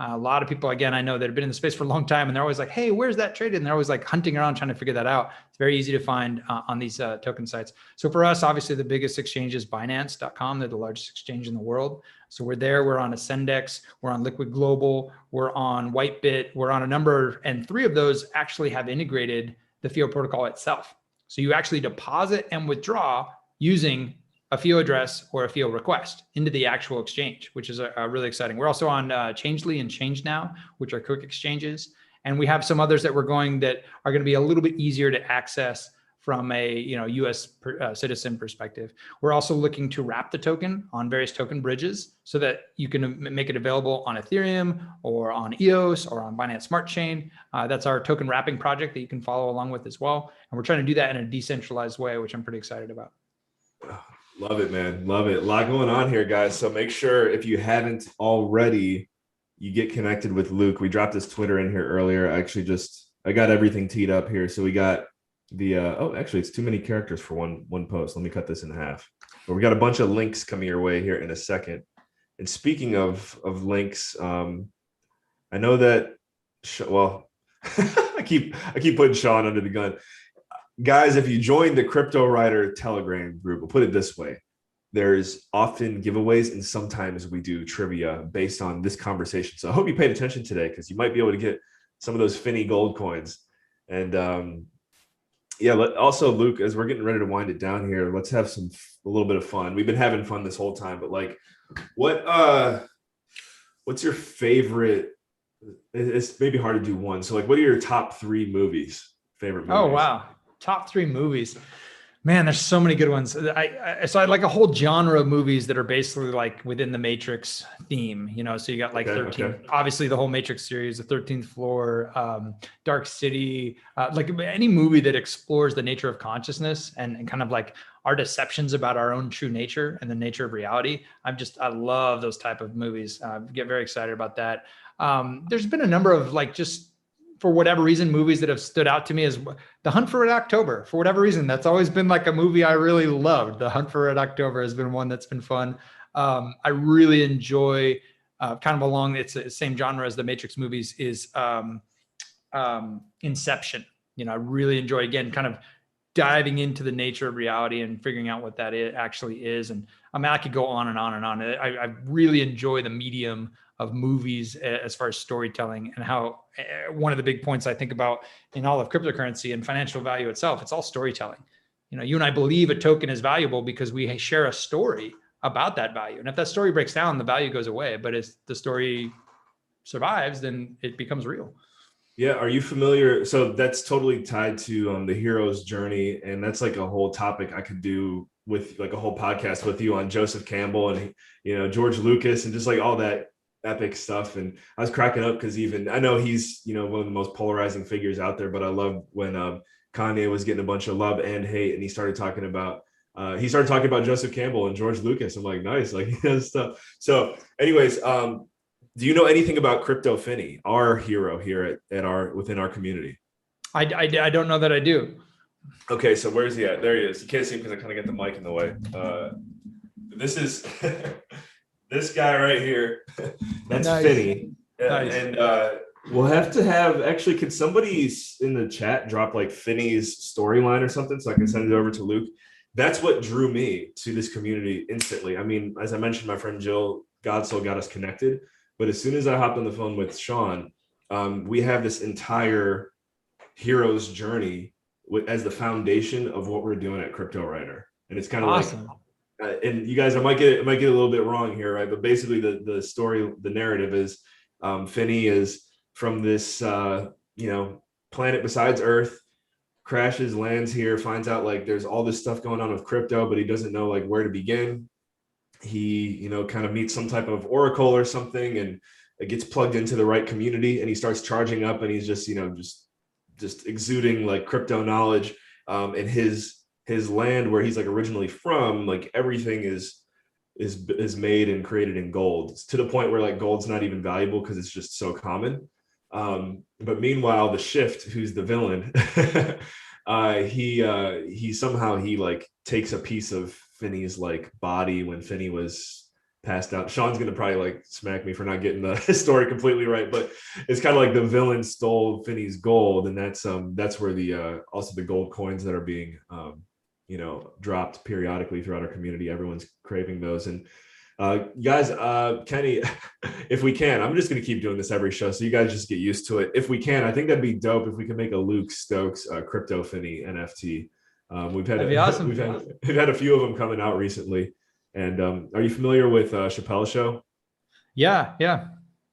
A lot of people, again, I know that have been in the space for a long time, and they're always like, hey, where's that traded? And they're always like hunting around trying to figure that out. It's very easy to find on these token sites. So for us, obviously the biggest exchange is Binance.com. They're the largest exchange in the world. So we're there, we're on Ascendex, we're on Liquid Global, we're on Whitebit, we're on a number, and 3 of those actually have integrated the FIO protocol itself. So you actually deposit and withdraw using a FIO address or a FIO request into the actual exchange, which is really exciting. We're also on Changely and ChangeNow, which are quick exchanges. And we have some others that we're going that are going to be a little bit easier to access from a U.S. Citizen perspective. We're also looking to wrap the token on various token bridges so that you can make it available on Ethereum or on EOS or on Binance Smart Chain. That's our token wrapping project that you can follow along with as well. And we're trying to do that in a decentralized way, which I'm pretty excited about. Love it, man. Love it. A lot going on here, guys. So make sure, if you haven't already, you get connected with Luke. We dropped his Twitter in here earlier. I got everything teed up here. So we got the, actually it's too many characters for one post. Let me cut this in half. But we got a bunch of links coming your way here in a second. And speaking of links, I know that, I keep putting Sean under the gun. Guys, if you join the Cryptowriter Telegram group, we'll put it this way. There's often giveaways, and sometimes we do trivia based on this conversation. So I hope you paid attention today, because you might be able to get some of those Finny gold coins. And also, Luke, as we're getting ready to wind it down here, let's have a little bit of fun. We've been having fun this whole time, but like, what's your favorite? It's maybe hard to do one. So like, what are your top 3 favorite movies? Oh, wow. Top 3 movies. Man, there's so many good ones. So I like a whole genre of movies that are basically like within the Matrix theme, so you got like 13, obviously the whole Matrix series, the 13th Floor, Dark City, like any movie that explores the nature of consciousness and kind of like our deceptions about our own true nature and the nature of reality. I love those type of movies. Get very excited about that. There's been a number of like, just for whatever reason, movies that have stood out to me as The Hunt for Red October. For whatever reason, that's always been like a movie I really loved. The Hunt for Red October has been one that's been fun. I really enjoy kind of along it's the same genre as the Matrix movies is Inception. I really enjoy, again, kind of diving into the nature of reality and figuring out what that actually is. And I mean, I could go on and on and on. I really enjoy the medium of movies as far as storytelling, and how one of the big points I think about in all of cryptocurrency and financial value itself, it's all storytelling. You and I believe a token is valuable because we share a story about that value. And if that story breaks down, the value goes away. But if the story survives, then it becomes real. Yeah. Are you familiar? So that's totally tied to the hero's journey. And that's like a whole topic I could do with like a whole podcast with you on Joseph Campbell and, George Lucas and just like all that epic stuff. And I was cracking up because I know he's, one of the most polarizing figures out there, but I love when Kanye was getting a bunch of love and hate, and he started talking about Joseph Campbell and George Lucas. I'm like, nice, like he does stuff. So anyways, Do you know anything about Crypto Finney, our hero here at our within our community? I don't know that I do. Okay, so where's he at? There he is. You can't see him because I kind of get the mic in the way. This is this guy right here. That's Nice. Finney. Nice. And we'll have to have actually, could somebody in the chat drop like Finney's storyline or something so I can send it over to Luke? That's what drew me to this community instantly. I mean, as I mentioned, my friend Jill Godsoul got us connected. But as soon as I hopped on the phone with Sean, we have this entire hero's journey as the foundation of what we're doing at Cryptowriter. And it's kind of awesome. And you guys, I might get a little bit wrong here, right? But basically the story, the narrative is Finney is from this, planet besides Earth, crashes, lands here, finds out like there's all this stuff going on with crypto, but he doesn't know like where to begin. He, kind of meets some type of oracle or something, and it gets plugged into the right community, and he starts charging up, and he's just, just exuding like crypto knowledge. And his land where he's like originally from, like everything is made and created in gold, to the point where like gold's not even valuable because it's just so common. But meanwhile, the Shift, who's the villain, he somehow like takes a piece of Finney's like body when Finney was passed out. Sean's gonna probably like smack me for not getting the story completely right, but it's kind of like the villain stole Finney's gold, and that's where the also the gold coins that are being dropped periodically throughout our community. Everyone's craving those. And guys, Kenny, if we can, I'm just going to keep doing this every show, so you guys just get used to it. If we can, I think that'd be dope if we could make a Luke Stokes Crypto Finney NFT. That'd be awesome. We've had a few of them coming out recently. And are you familiar with Chappelle's Show? Yeah.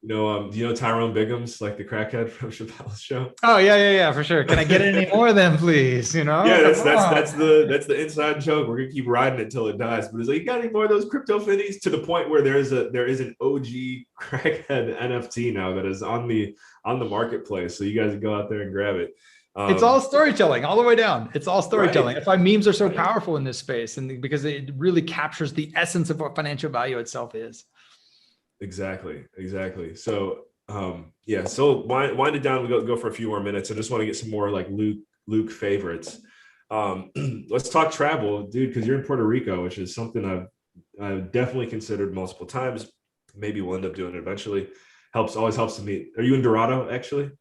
Do you know Tyrone Biggums, like the crackhead from Chappelle's Show? Oh yeah, for sure. Can I get any more of them, please? Yeah, that's the inside joke. We're gonna keep riding it till it dies. But it's like, you got any more of those crypto Finnies? To the point where there is an OG crackhead NFT now that is on the marketplace. So you guys can go out there and grab it. It's all storytelling all the way down. It's all storytelling. Right. That's why memes are so powerful in this space, and because it really captures the essence of what financial value itself is. Exactly. So so wind it down. We go for a few more minutes. I just want to get some more like Luke favorites. Let's talk travel, dude, because you're in Puerto Rico, which is something I've definitely considered multiple times. Maybe we'll end up doing it eventually. Always helps to meet. Are you in Dorado actually?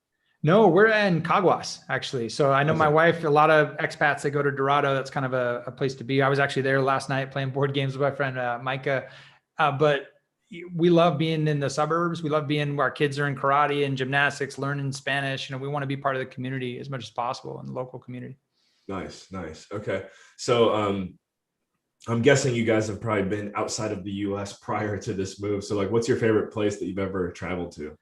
No, we're in Caguas, actually. So I know my wife, a lot of expats, they go to Dorado. That's kind of a place to be. I was actually there last night playing board games with my friend Micah. But we love being in the suburbs. We love being where our kids are in karate and gymnastics, learning Spanish. We want to be part of the community as much as possible in the local community. Nice. Okay. So I'm guessing you guys have probably been outside of the US prior to this move. So like, what's your favorite place that you've ever traveled to?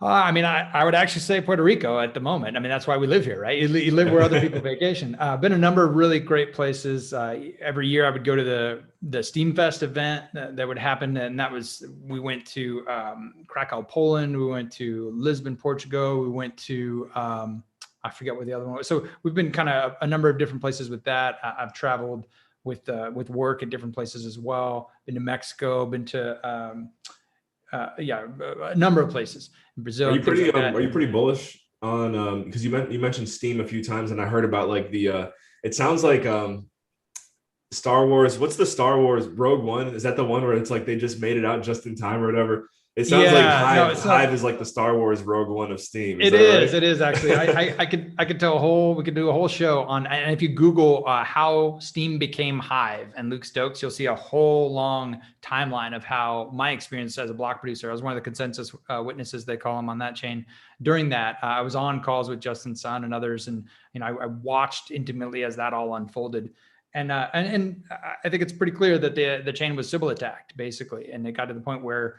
I would actually say Puerto Rico at the moment. That's why we live here, right? You live where other people vacation. Been a number of really great places. Every year I would go to the Steam Fest event that would happen. And we went to Krakow, Poland. We went to Lisbon, Portugal. We went to, I forget what the other one was. So we've been kind of a number of different places with that. I've traveled with work at different places as well. Been to Mexico, been to, a number of places in Brazil. Are you pretty bullish on because you mentioned Steam a few times, and I heard about like the it sounds like Star Wars. What's the Star Wars Rogue One? Is that the one where it's like they just made it out just in time or whatever? It sounds like Hive is like the Star Wars Rogue One of Steam. It is actually. I could tell we could do a whole show on, and if you Google how Steam became Hive and Luke Stokes, you'll see a whole long timeline of how my experience as a block producer. I was one of the consensus witnesses, they call them on that chain. During that, I was on calls with Justin Sun and others, and I watched intimately as that all unfolded. And I think it's pretty clear that the chain was Sybil attacked basically, and it got to the point where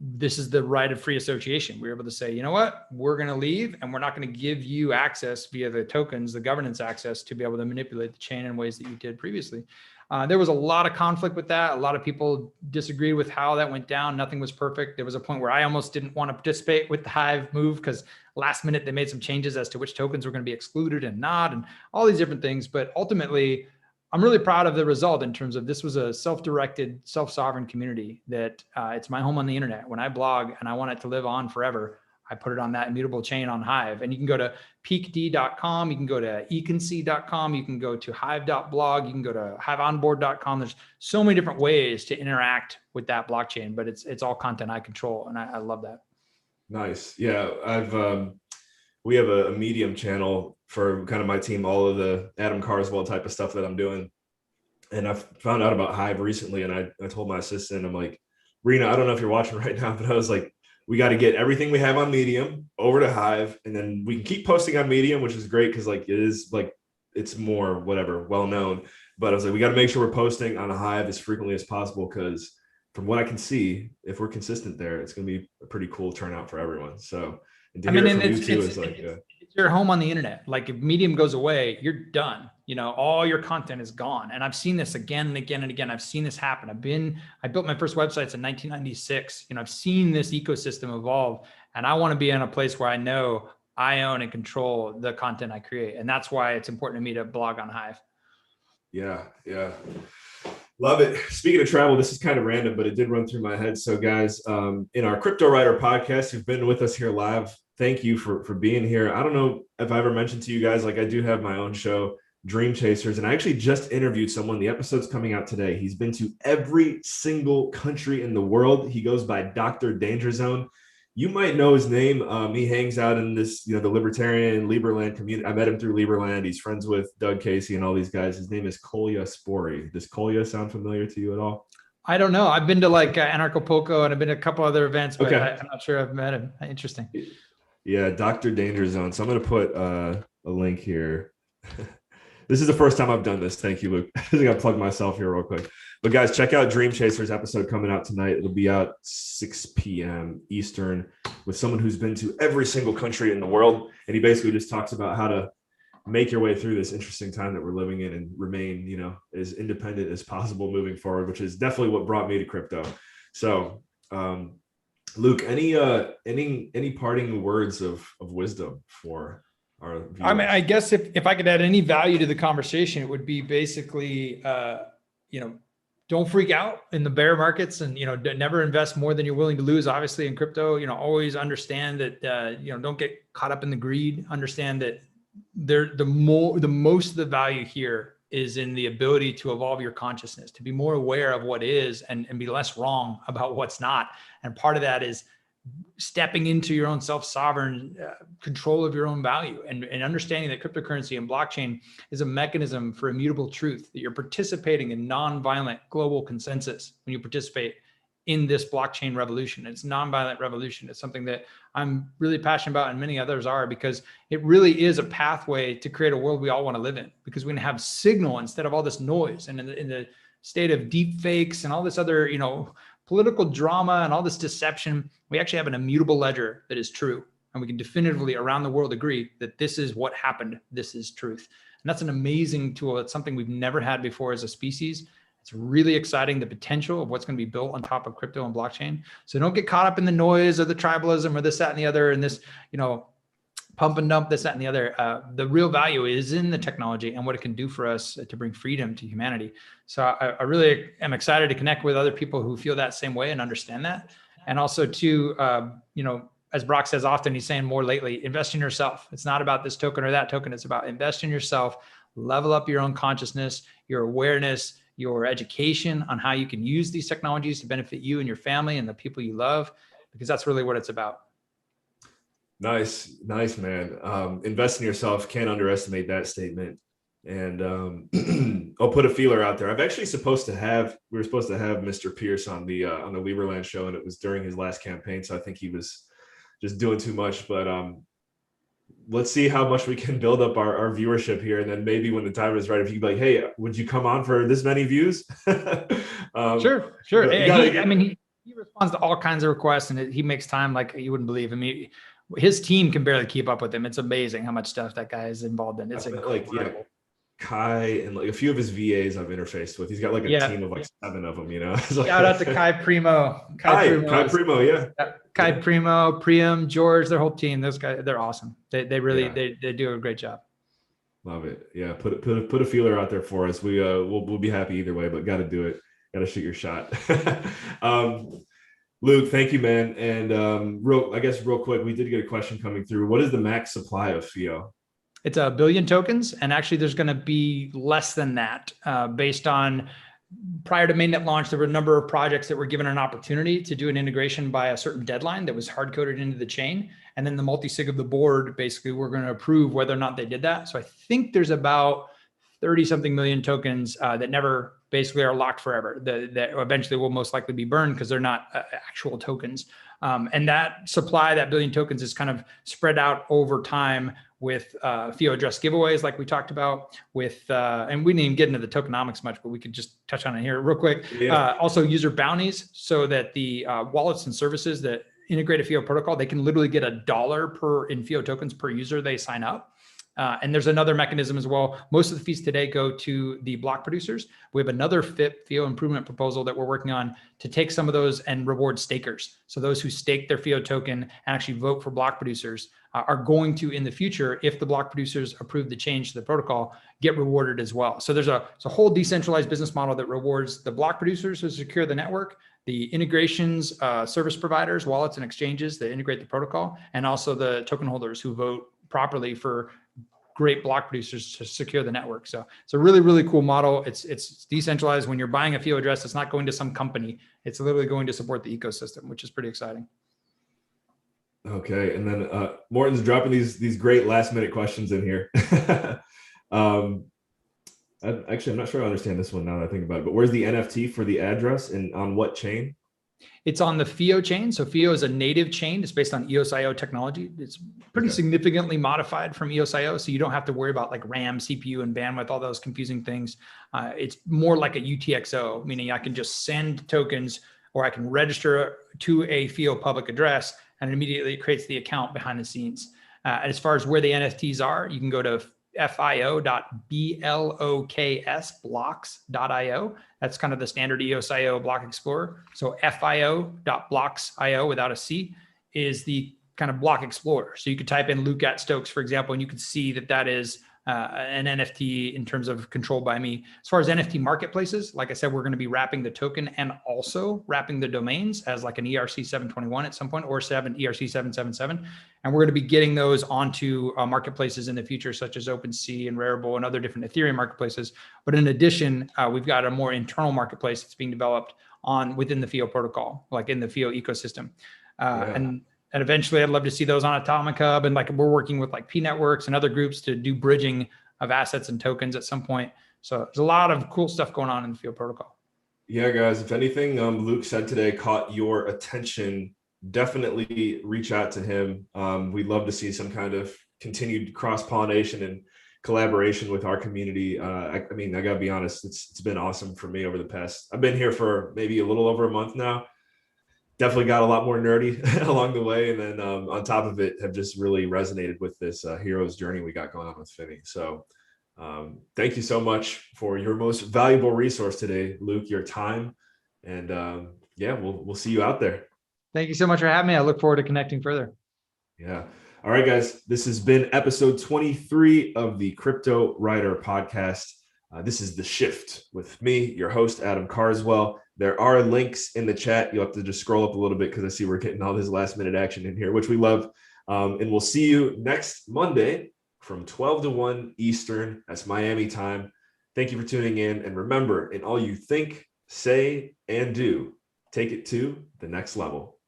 this is the right of free association. We were able to say, you know what, we're going to leave, and we're not going to give you access via the tokens, the governance access, to be able to manipulate the chain in ways that you did previously. There was a lot of conflict with that. A lot of people disagreed with how that went down. Nothing was perfect. There was a point where I almost didn't want to participate with the Hive move because last minute they made some changes as to which tokens were going to be excluded and not, and all these different things. But ultimately, I'm really proud of the result in terms of this was a self-directed, self-sovereign community that it's my home on the internet. When I blog and I want it to live on forever, I put it on that immutable chain on Hive. And you can go to peakd.com, you can go to econsea.com, you can go to hive.blog, you can go to hiveonboard.com. There's so many different ways to interact with that blockchain, but it's all content I control. And I love that. Nice. Yeah. We have a Medium channel for kind of my team, all of the Adam Carswell type of stuff that I'm doing. And I found out about Hive recently, and I told my assistant, I'm like, Rena, I don't know if you're watching right now, but I was like, we got to get everything we have on Medium over to Hive, and then we can keep posting on Medium, which is great because like it is like it's more whatever well known. But I was like, we got to make sure we're posting on Hive as frequently as possible because from what I can see, if we're consistent there, it's going to be a pretty cool turnout for everyone. So, and to hear it from you too is like, it's your home on the internet. Like if Medium goes away, you're done. You know, all your content is gone. And I've seen this again and again and again. I've seen this happen. I built my first websites in 1996. You know, I've seen this ecosystem evolve, and I want to be in a place where I know I own and control the content I create. And that's why it's important to me to blog on Hive. Yeah. Yeah. Love it. Speaking of travel, this is kind of random, but it did run through my head. So guys, in our Cryptowriter podcast, you've been with us here live. Thank you for being here. I don't know if I ever mentioned to you guys, like I do have my own show, Dream Chasers, and I actually just interviewed someone. The episode's coming out today. He's been to every single country in the world. He goes by Dr. Danger Zone. You might know his name. He hangs out in this, the libertarian Liberland community. I met him through Liberland. He's friends with Doug Casey and all these guys. His name is Kolya Spory. Does Kolya sound familiar to you at all? I don't know. I've been to like Anarchapulco and I've been to a couple other events, but okay. I'm not sure I've met him. Interesting. Yeah, Dr. Danger Zone. So I'm going to put a link here. This is the first time I've done this. Thank you, Luke. I think I plugged myself here real quick. But guys, check out Dream Chasers episode coming out tonight. It'll be out 6 p.m. Eastern with someone who's been to every single country in the world. And he basically just talks about how to make your way through this interesting time that we're living in and remain, as independent as possible moving forward, which is definitely what brought me to crypto. So, Luke, any parting words of wisdom for our viewers? I mean, I guess if I could add any value to the conversation, it would be basically, don't freak out in the bear markets and, never invest more than you're willing to lose. Obviously in crypto, always understand that, don't get caught up in the greed. Understand that the most of the value here is in the ability to evolve your consciousness, to be more aware of what is and be less wrong about what's not. And part of that is stepping into your own self-sovereign control of your own value and understanding that cryptocurrency and blockchain is a mechanism for immutable truth, that you're participating in non-violent global consensus when you participate in this blockchain revolution. It's nonviolent revolution. It's something that I'm really passionate about and many others are, because it really is a pathway to create a world we all want to live in, because we can have signal instead of all this noise. And in the state of deep fakes and all this other, political drama and all this deception, we actually have an immutable ledger that is true. And we can definitively around the world agree that this is what happened. This is truth. And that's an amazing tool. It's something we've never had before as a species. It's really exciting, the potential of what's going to be built on top of crypto and blockchain. So don't get caught up in the noise or the tribalism or this, that, and the other, and this, pump and dump, this, that, and the other. The real value is in the technology and what it can do for us to bring freedom to humanity. So I really am excited to connect with other people who feel that same way and understand that. And also to, as Brock says often, he's saying more lately, invest in yourself. It's not about this token or that token. It's about invest in yourself, level up your own consciousness, your awareness, your education on how you can use these technologies to benefit you and your family and the people you love, because that's really what it's about. Nice, man. Invest in yourself. Can't underestimate that statement. And I'll put a feeler out there. We were supposed to have Mr. Pierce on the Lieberland show, and it was during his last campaign. So I think he was just doing too much, but let's see how much we can build up our viewership here. And then maybe when the time is right, if you could be like, hey, would you come on for this many views? Sure. He responds to all kinds of requests, and he makes time like you wouldn't believe. I mean, his team can barely keep up with him. It's amazing how much stuff that guy is involved in. It's incredible. Kai and like a few of his VAs I've interfaced with. He's got like a team of like 7 of them, Shout out to Kai Primo. Kai Primo, yeah. Kai Primo, Priam, George, their whole team. Those guys, they're awesome. They really do a great job. Love it. Yeah, put a feeler out there for us. We'll be happy either way, but got to do it. Got to shoot your shot. Luke, thank you, man. And real quick, we did get a question coming through. What is the max supply of FIO? It's a billion tokens, and actually there's going to be less than that based on prior to mainnet launch. There were a number of projects that were given an opportunity to do an integration by a certain deadline that was hard coded into the chain. And then the multi-sig of the board, basically, we're going to approve whether or not they did that. So I think there's about 30 something million tokens that never basically are locked forever, that eventually will most likely be burned because they're not actual tokens. And that supply, that billion tokens, is kind of spread out over time with FIO address giveaways, like we talked about with, and we didn't even get into the tokenomics much, but we could just touch on it here real quick. Yeah. Also user bounties, so that the wallets and services that integrate a FIO protocol, they can literally get $1 in FIO tokens per user they sign up. And there's another mechanism as well. Most of the fees today go to the block producers. We have another FIO improvement proposal that we're working on to take some of those and reward stakers. So those who stake their FIO token and actually vote for block producers are going to, in the future, if the block producers approve the change to the protocol, get rewarded as well. So there's a whole decentralized business model that rewards the block producers who secure the network, the integrations, service providers, wallets, and exchanges that integrate the protocol, and also the token holders who vote properly for great block producers to secure the network. So it's a really, really cool model. It's decentralized. When you're buying a FIO address, it's not going to some company. It's literally going to support the ecosystem, which is pretty exciting. Okay, and then Morton's dropping these great last minute questions in here. I'm not sure I understand this one now that I think about it, but where's the NFT for the address and on what chain? It's on the FIO chain. So FIO is a native chain. It's based on EOS.io technology. It's pretty significantly modified from EOS.io. So you don't have to worry about like RAM, CPU, and bandwidth, all those confusing things. It's more like a UTXO, meaning I can just send tokens or I can register to a FIO public address and immediately it creates the account behind the scenes. As far as where the NFTs are, you can go to fio.blocks.io. That's kind of the standard EOS.io block explorer. So fio.blocks.io without a C is the kind of block explorer. So you could type in Luke at Stokes, for example, and you could see that is an NFT in terms of controlled by me. As far as NFT marketplaces, like I said, we're going to be wrapping the token and also wrapping the domains as like an ERC 721 at some point, or ERC 777. And we're going to be getting those onto marketplaces in the future, such as OpenSea and Rarible and other different Ethereum marketplaces. But in addition, we've got a more internal marketplace that's being developed within the FIO protocol, like in the FIO ecosystem. And eventually I'd love to see those on Atomic Hub. And like we're working with like P Networks and other groups to do bridging of assets and tokens at some point. So there's a lot of cool stuff going on in the FIO protocol. Yeah, guys, if anything Luke said today caught your attention, definitely reach out to him. We'd love to see some kind of continued cross-pollination and collaboration with our community. I mean, I gotta be honest, it's been awesome for me over the past, I've been here for maybe a little over a month now. Definitely got a lot more nerdy along the way. And then on top of it, have just really resonated with this hero's journey we got going on with Finney. So thank you so much for your most valuable resource today, Luke, your time. And yeah, we'll see you out there. Thank you so much for having me. I look forward to connecting further. Yeah. All right, guys, this has been episode 23 of the Cryptowriter podcast. This is The Shift with me, your host, Adam Carswell. There are links in the chat. You'll have to just scroll up a little bit because I see we're getting all this last minute action in here, which we love. And we'll see you next Monday from 12 to 1 Eastern. That's Miami time. Thank you for tuning in. And remember, in all you think, say, and do, take it to the next level.